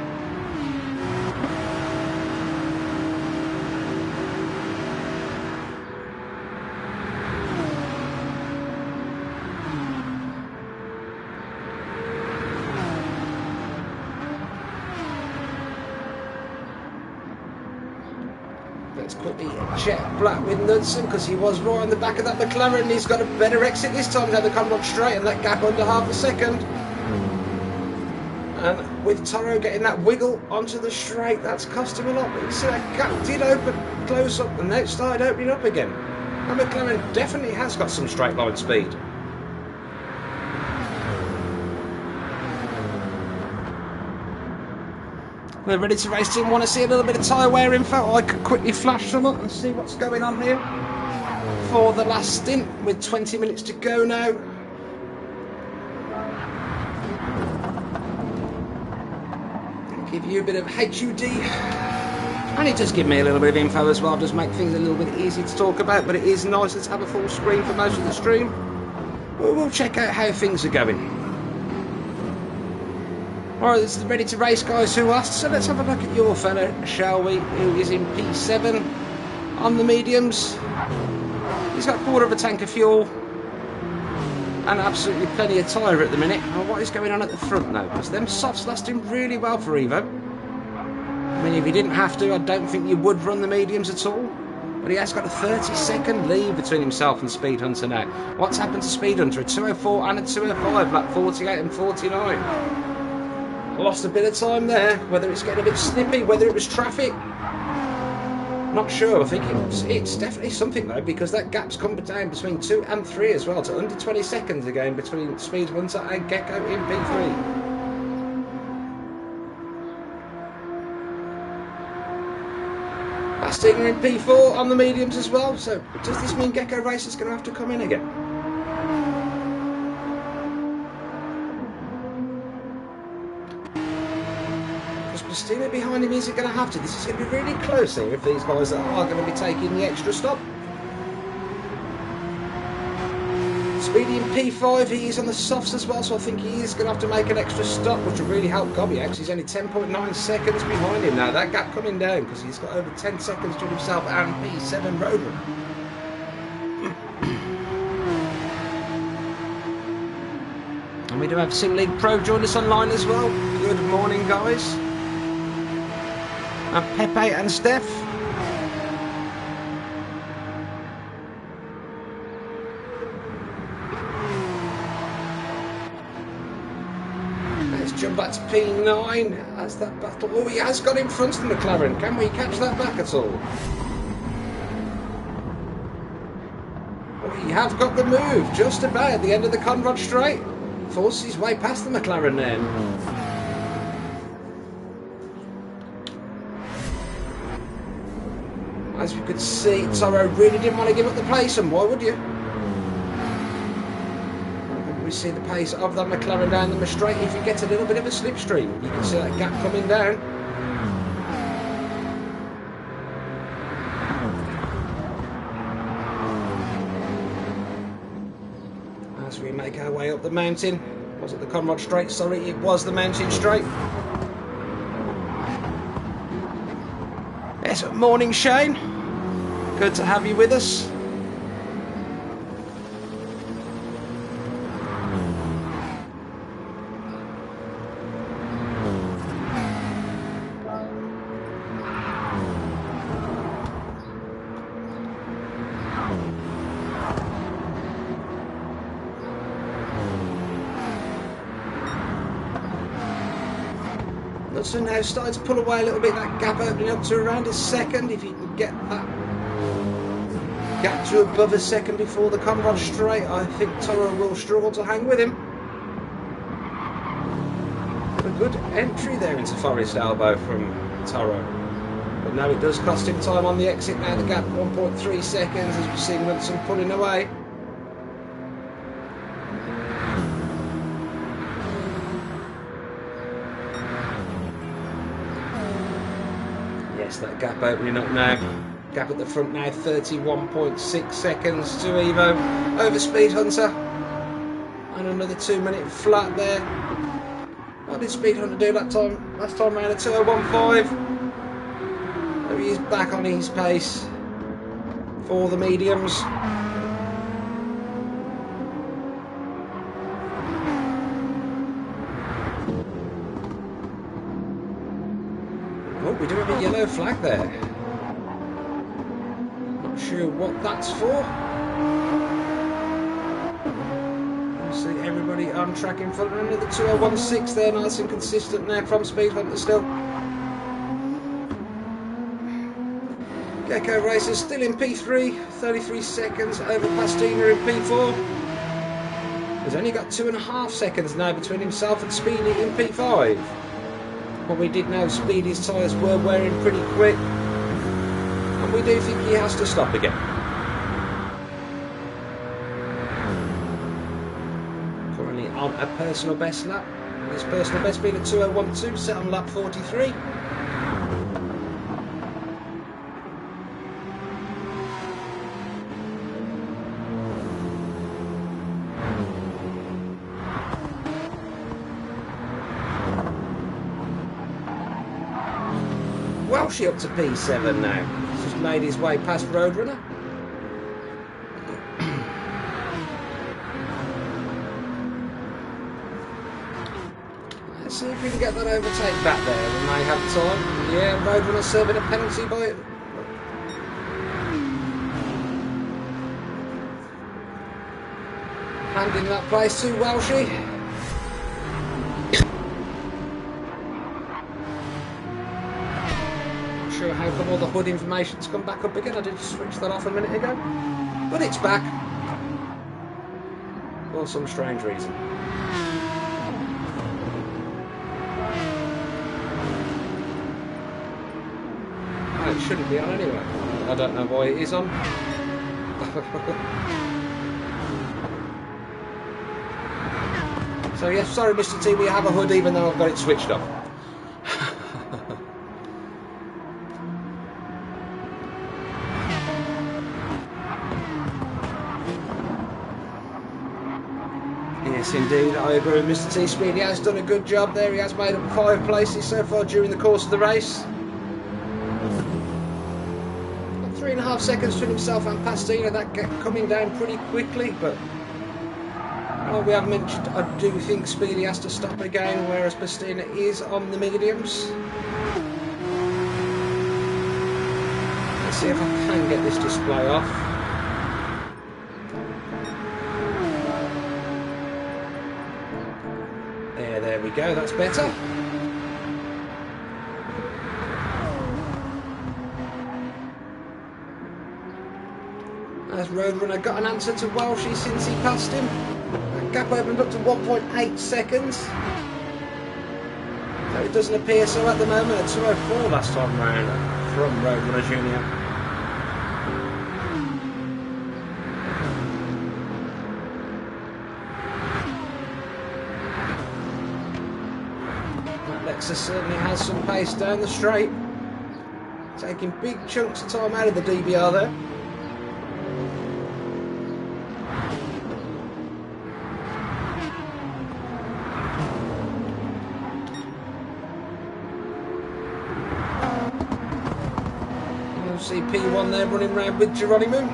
S1: Let's quickly check Black with Knudsen, because he was right on the back of that McLaren. He's got a better exit this time down the Conrock straight, and that gap under half a second. And with Toro getting that wiggle onto the straight, that's cost him a lot. But you see that gap did open close up, and now it started opening up again. And McLaren definitely has got some straight line speed. We're ready to race team. Want to see a little bit of tyre wear info? I could quickly flash them up and see what's going on here for the last stint with 20 minutes to go now. you a bit of HUD. And it does give me a little bit of info as well, just make things a little bit easy to talk about, but it is nice to have a full screen for most of the stream. We'll check out how things are going. Alright, this is ready to race, guys, who asked, so let's have a look at your fella, shall we, who is in P7 on the mediums. He's got a quarter of a tank of fuel and absolutely plenty of tyre at the minute. And what is going on at the front now? Because them softs lasting really well for Evo. I mean, if he didn't have to, I don't think you would run the mediums at all. But he has got a 30-second lead between himself and Speed Hunter now. What's happened to Speed Hunter? A 2:04 and a 2:05, like 48 and 49. Lost a bit of time there, whether it's getting a bit snippy, whether it was traffic. Not sure. I think it's definitely something though, because that gap's come down between 2 and 3 as well, to under 20 seconds again between Speed Hunter and Gecko in P3. Stinger in P4 on the mediums as well, so does this mean Gecko Racer's going to have to come in again? Because Bastina behind him isn't going to have to. This is going to be really close here if these guys are going to be taking the extra stop. Speedy in P5, he is on the softs as well, so I think he is going to have to make an extra stop, which will really help Gobby. Actually, he's only 10.9 seconds behind him now. That gap coming down because he's got over 10 seconds to himself and P7 Roadrunner. And we do have Sim League Pro join us online as well. Good morning, guys. And Pepe and Steph. Jump back to P9 as that battle. Oh, he has got in front of the McLaren. Can we catch that back at all? We have got the move just about at the end of the Conrod Straight. Forces his way past the McLaren then. As we could see, Toro really didn't want to give up the pace, and why would you? We see the pace of that McLaren down the straight. If he gets a little bit of a slipstream, you can see that gap coming down. As we make our way up the mountain. Was it the Conrod Straight? Sorry, it was the mountain straight. Yes, morning Shane. Good to have you with us. So now starting to pull away a little bit, that gap opening up to around a second. If you can get that gap to above a second before the Conrod Straight, I think Toro will struggle to hang with him. A good entry there into Forest Elbow from Toro. But now it does cost him time on the exit. Now the gap 1.3 seconds as we've seen Wilson pulling away. That gap opening up now. Gap at the front now, 31.6 seconds to Evo over Speed Hunter. And another 2-minute flat there. What did Speed Hunter do that time? Last time around a 2:01.5. So he is back on his pace for the mediums. We do have a yellow flag there. Not sure what that's for. See everybody on track in front. Another 2:01.6 there, nice and consistent now from Speed Hunter still. Gecko Racer still in P3, 33 seconds over Pastina in P4. He's only got 2.5 seconds now between himself and Speedy in P5. But we did know Speedy's tyres were wearing pretty quick, and we do think he has to stop again. Currently on a personal best lap, His personal best being a 2:01.2, set on lap 43. Welshie up to P7 now. He's just made his way past Roadrunner. Let's see if we can get that overtake back there when they have time. Yeah, Roadrunner serving a penalty by it. Handing that place to Welshie. Sure how come all the HUD information's come back up again. I did switch that off a minute ago, but it's back for some strange reason. Oh, it shouldn't be on anyway. I don't know why it is on. So yes, sorry Mr. T, we have a HUD even though I've got it switched off. Yes, indeed, I agree with Mr. T. Speed. He has done a good job there. He has made up 5 places so far during the course of the race. 3.5 seconds between himself and Pastina. That coming down pretty quickly, but well, we have mentioned, I do think Speedy has to stop again, whereas Pastina is on the mediums. Let's see if I can get this display off. There we go, that's better. Has Roadrunner got an answer to Welshie since he passed him? That gap opened up to 1.8 seconds. So it doesn't appear so at the moment. A 2:04 last time round from Roadrunner Junior. Lexus certainly has some pace down the straight, taking big chunks of time out of the DBR there. You'll see P1 there running round with Geronimo.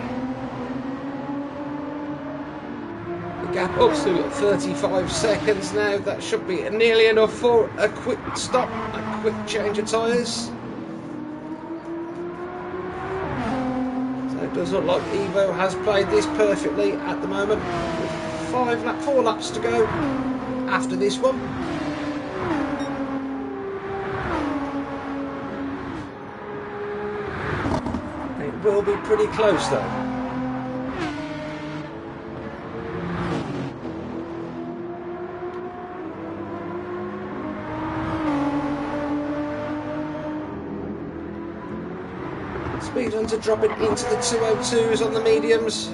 S1: Gap up to 35 seconds now. That should be nearly enough for a quick stop, a quick change of tyres. So it does look like Evo has played this perfectly at the moment, with 4 laps to go after this one. It will be pretty close though. Speed Hunter dropping into the 2:02s on the mediums.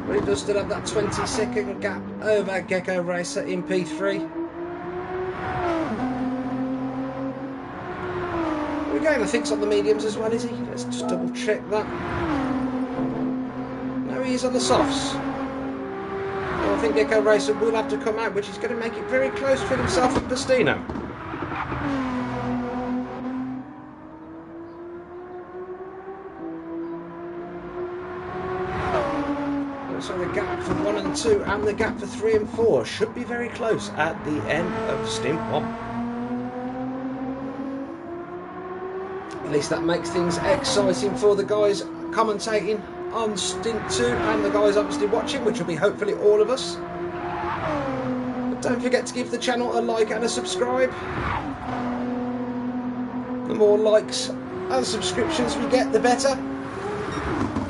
S1: But it does still have that 20-second gap over Gecko Racer in P3. Again, I think it's on the mediums as well, is he? Let's just double check that. No, he is on the softs. So I think Gecko Racer will have to come out, which is going to make it very close for himself and Pastino. So the gap for 1 and 2 and the gap for 3 and 4 should be very close at the end of stint 1. At least that makes things exciting for the guys commentating on stint 2 and the guys obviously watching, which will be hopefully all of us. But don't forget to give the channel a like and a subscribe. The more likes and subscriptions we get, the better.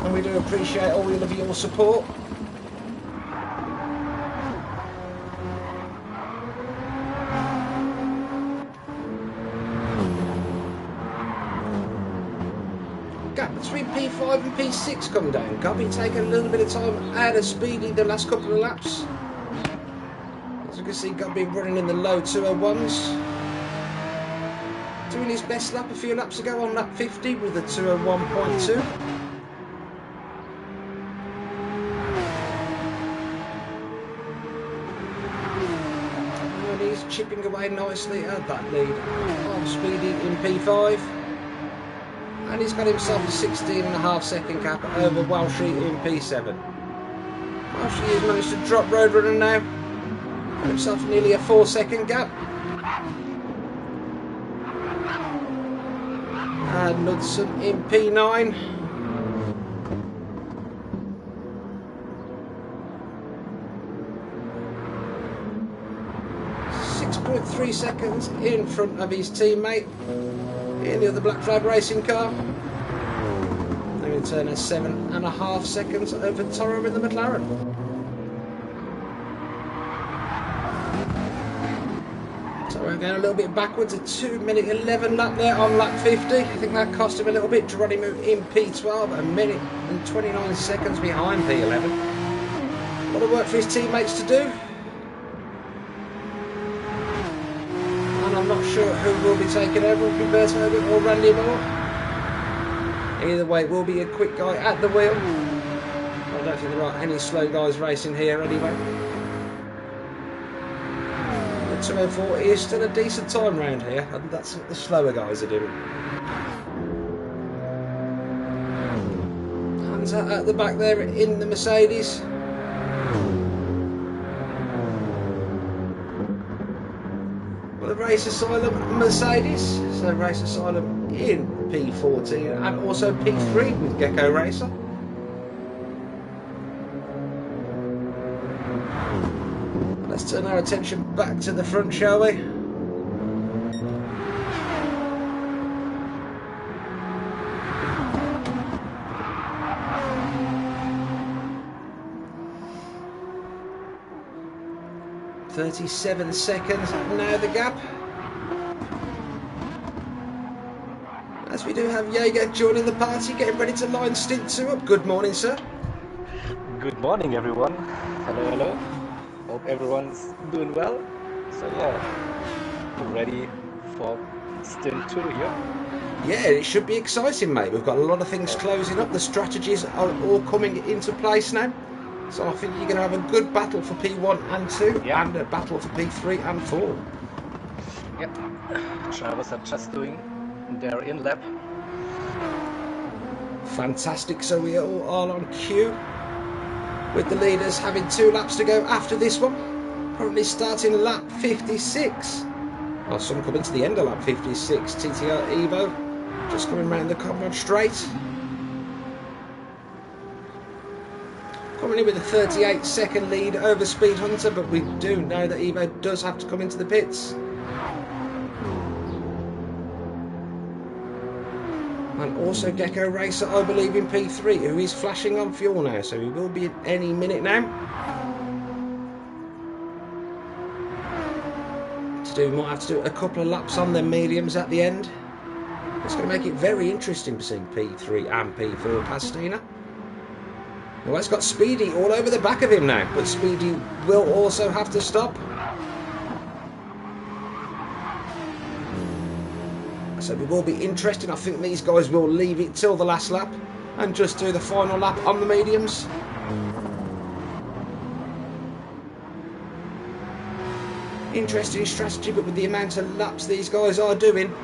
S1: And we do appreciate all of your support. P6 come down. Gobby taking a little bit of time out of Speedy the last couple of laps. As you can see, Gobby running in the low 201s. Doing his best lap a few laps ago on lap 50 with a 201.2. And he's chipping away nicely at that lead of Speedy in P5. And he's got himself a 16.5 second gap over Welshie in P7. Welshie has managed to drop Roadrunner now. Got himself nearly a 4 second gap. And Knudsen in P9. .3 seconds in front of his teammate in the other Black Flag Racing car. They're in turn at 7.5 seconds over Toro in the McLaren. Toro going a little bit backwards, a 2-minute 11 lap there on lap 50. I think that cost him a little bit. Geronimo in P12, a minute and 29 seconds behind P11. A lot of work for his teammates to do. I'm not sure who will be taking over, will be Bert Herbert or Randy Moore. Either way, it will be a quick guy at the wheel. I don't think there are any slow guys racing here anyway. The 204 is still a decent time round here, and that's what the slower guys are doing. Hands at the back there in the Mercedes. The Race Asylum Mercedes, so Race Asylum in P14 and also P3 with Gecko Racer. Let's turn our attention back to the front, shall we? .37 seconds now the gap. As we do have Jaeger joining the party, getting ready to line stint 2 up. Good morning, sir.
S2: Good morning, everyone. Hello, hello. Hope everyone's doing well. So yeah, ready for stint 2 here.
S1: Yeah, it should be exciting, mate. We've got a lot of things closing up. The strategies are all coming into place now. So I think you're going to have a good battle for P1 and 2,
S2: yeah,
S1: and a battle for P3 and 4.
S2: Yep. Drivers are just doing their in-lap.
S1: Fantastic. So we are all on cue, with the leaders having 2 laps to go after this one. Currently starting lap 56. Well, some coming to the end of lap 56. TTR Evo just coming round the Conrad straight. Coming in with a 38 second lead over Speed Hunter, but we do know that Evo does have to come into the pits. And also Gecko Racer, I believe, in P3, who is flashing on fuel now, so he will be any minute now. Might have to do a couple of laps on their mediums at the end. It's going to make it very interesting between P3 and P4 Pastina. Well, it's got Speedy all over the back of him now, but Speedy will also have to stop. So it will be interesting. I think these guys will leave it till the last lap and just do the final lap on the mediums. Interesting strategy, but with the amount of laps these guys are doing,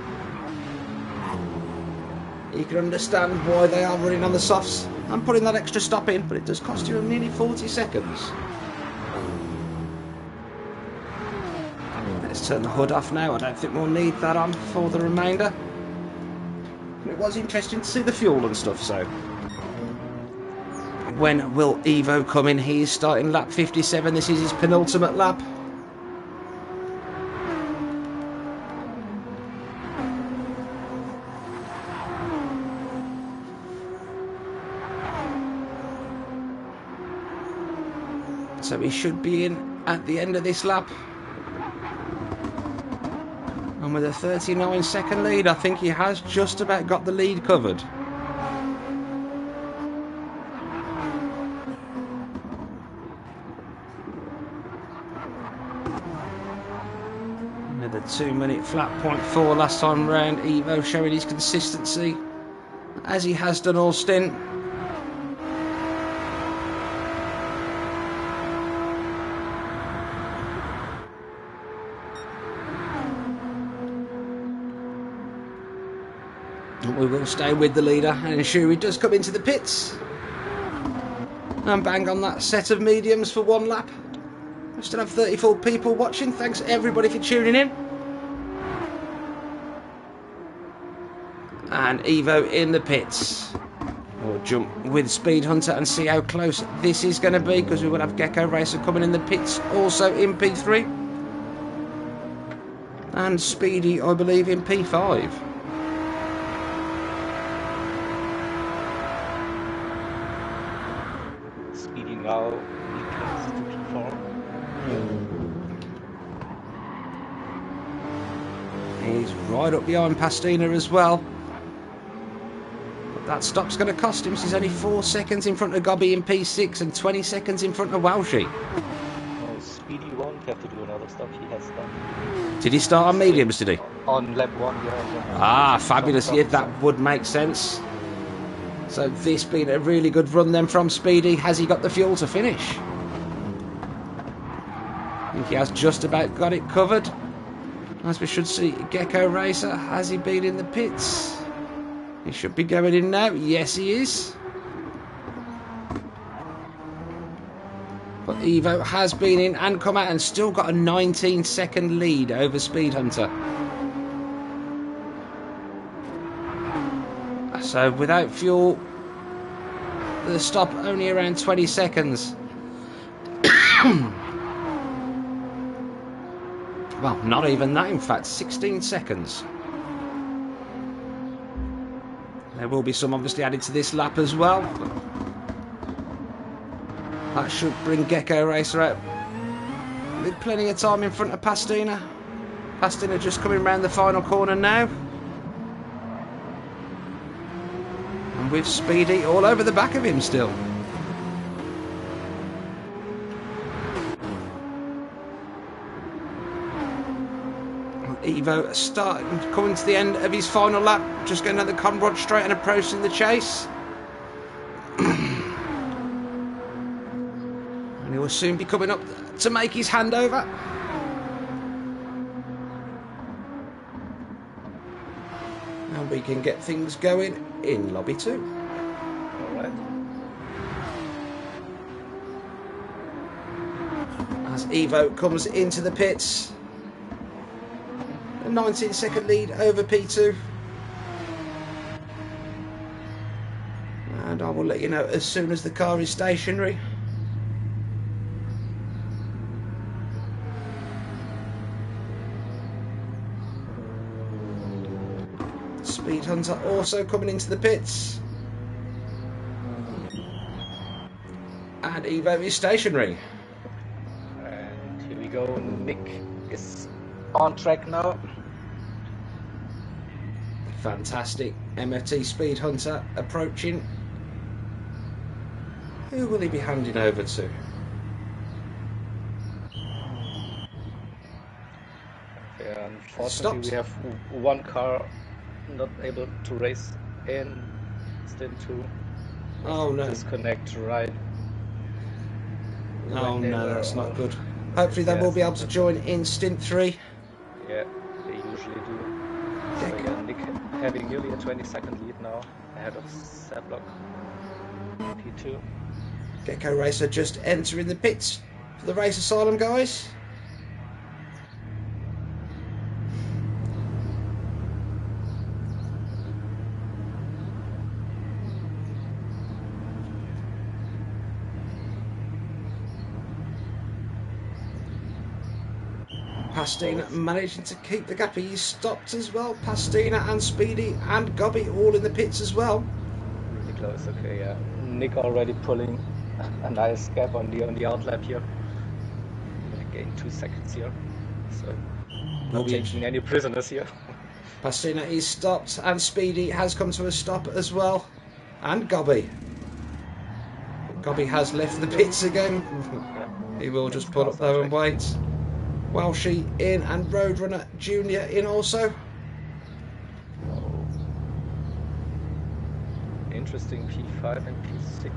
S1: you can understand why they are running on the softs and putting that extra stop in, but it does cost you nearly 40 seconds. Let's turn the hood off now. I don't think we'll need that on for the remainder. It was interesting to see the fuel and stuff, so. When will Evo come in? He's starting lap 57. This is his penultimate lap. So he should be in at the end of this lap. And with a 39 second lead, I think he has just about got the lead covered. the 2 minute flat .4 last time round. Evo showing his consistency as he has done all stint. We will stay with the leader and ensure he does come into the pits and bang on that set of mediums for one lap. We still have 34 people watching. Thanks everybody for tuning in. And Evo in the pits. We'll jump with Speed Hunter and see how close this is going to be, because we will have Gecko Racer coming in the pits also in P3 and Speedy I believe in P5.
S2: Now becomes to P4.
S1: He's right up behind Pastina as well. But that stop's going to cost him. He's only 4 seconds in front of Gobby in P6 and 20 seconds in front of Walshy.
S2: Oh, Speedy won't have to do another stop. He has done.
S1: Did he start on mediums, did he?
S2: On lap 1, yeah.
S1: Ah, fabulous. Yeah, that would make sense. So this being a really good run then from Speedy. Has he got the fuel to finish? I think he has just about got it covered. As we should see, Gecko Racer, has he been in the pits? He should be going in now. Yes, he is. But Evo has been in and come out and still got a 19-second lead over Speed Hunter. So without fuel, the stop only around 20 seconds. Well, not even that, in fact, 16 seconds. There will be some obviously added to this lap as well. That should bring Gecko Racer out with plenty of time in front of Pastina. Pastina just coming round the final corner now. And with Speedy all over the back of him still. Evo starting, coming to the end of his final lap, just going down the Conrod straight and approaching the chase. And he will soon be coming up to make his handover. And we can get things going in lobby 2.
S2: Alright.
S1: As Evo comes into the pits. A 19-second lead over P2. And I will let you know as soon as the car is stationary. Speed Hunter also coming into the pits. And Evo is stationary.
S2: And here we go. Nick is on track now.
S1: Fantastic. MFT Speed Hunter approaching. Who will he be handing over to?
S2: Yeah, unfortunately,
S1: Stops.
S2: we have one car not able to race in stint 2.
S1: Oh no.
S2: Disconnect right.
S1: Oh
S2: when they
S1: no,
S2: were
S1: that's not
S2: on.
S1: good. Hopefully they
S2: Yeah,
S1: will be
S2: it's
S1: able
S2: not
S1: to
S2: good.
S1: join in stint 3.
S2: Yeah, they usually do. So yeah, Nick having nearly a 20-second lead now ahead of Sablock. P2.
S1: Gecko Racer just entering the pits for the race asylum, guys. Pastina managing to keep the gap. He's stopped as well. Pastina and Speedy and Gobby all in the pits as well.
S2: Really close. Okay, yeah. Nick already pulling a nice gap on the outlap here. Gained 2 seconds here. So not
S1: Will be-
S2: taking any prisoners here.
S1: Pastina is stopped and Speedy has come to a stop as well. And Gobby. Gobby has left the pits again. He will just pull up though and wait. Welshie in and Roadrunner Junior in also.
S2: Interesting P5 and P6.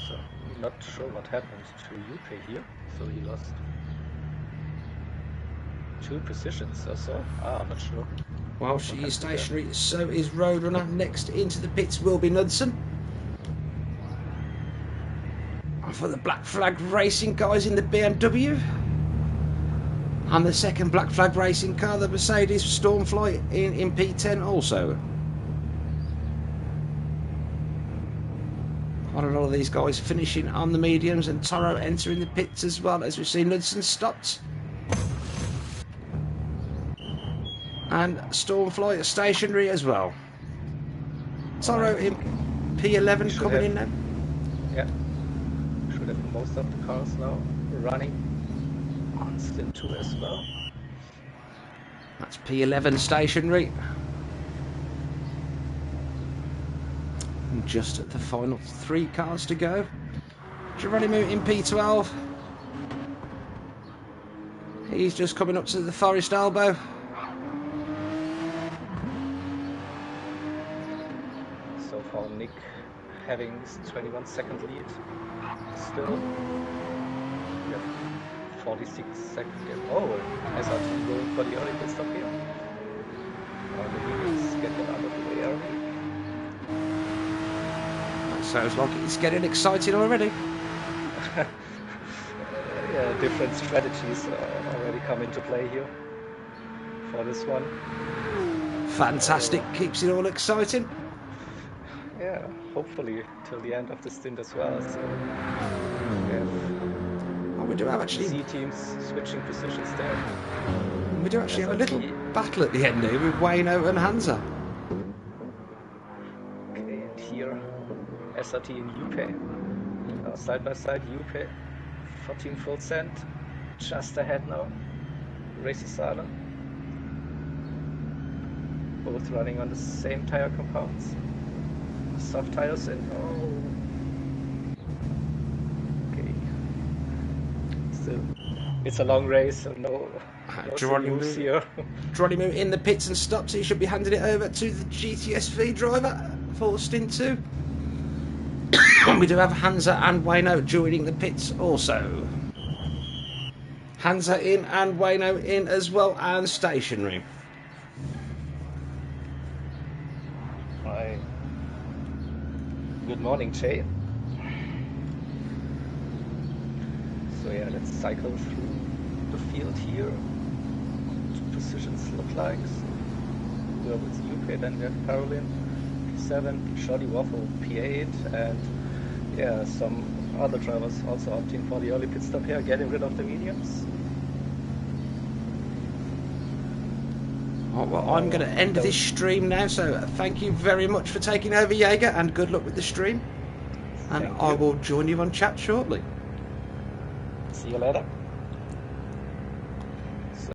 S2: So, not sure what happened to UK here. So he lost 2 positions or so. Not sure.
S1: Welshie is stationary, so is Roadrunner. Next into the pits will be Knudsen. For the Black Flag Racing guys in the BMW. And the second Black Flag Racing car, the Mercedes Stormfly in P10 also. Quite a lot of these guys finishing on the mediums, and Toro entering the pits as well, as we see Knudsen stopped. And Stormfly stationary as well. Toro in P11 coming in now.
S2: Yeah. Should have most of the cars now running on stint 2 as well.
S1: That's P11 stationary. And just at the final 3 cars to go. Geronimo in P12. He's just coming up to the Forest Elbow.
S2: So far Nick having 21-second lead. Still, we have 46 seconds. Oh, SRT going for the early pit stop here. The mediums get them out of the way early.
S1: That sounds like it's getting exciting already.
S2: Yeah, different strategies already come into play here for this one.
S1: Fantastic, keeps it all exciting.
S2: Yeah, hopefully till the end of the stint as well. So
S1: We do have actually
S2: C teams switching positions there.
S1: We do actually have a little battle at the end here with Wayno and Hansa.
S2: Okay, and here SRT and UP. Side by side, UP 14%, just ahead now. Race is silent. Both running on the same tire compounds. Soft tires and okay. Still, it's a long race, so no moves here.
S1: Geronimo in the pits and stops. He should be handing it over to the GTSV driver for stint 2. We do have Hansa and Wayno joining the pits also. Hansa in and Wayno in as well, and stationary.
S2: Hi. Good morning, Jay. So yeah, let's cycle through the field here. What positions look like. So we're with UK, then we have Caroline, P7, Shoddy Waffle, P8, and yeah, some other drivers also opting for the early pit stop here, getting rid of the mediums.
S1: Well, I'm going to end this stream now, so thank you very much for taking over, Jaeger, and good luck with the stream. And I will join you on chat shortly.
S2: See you later.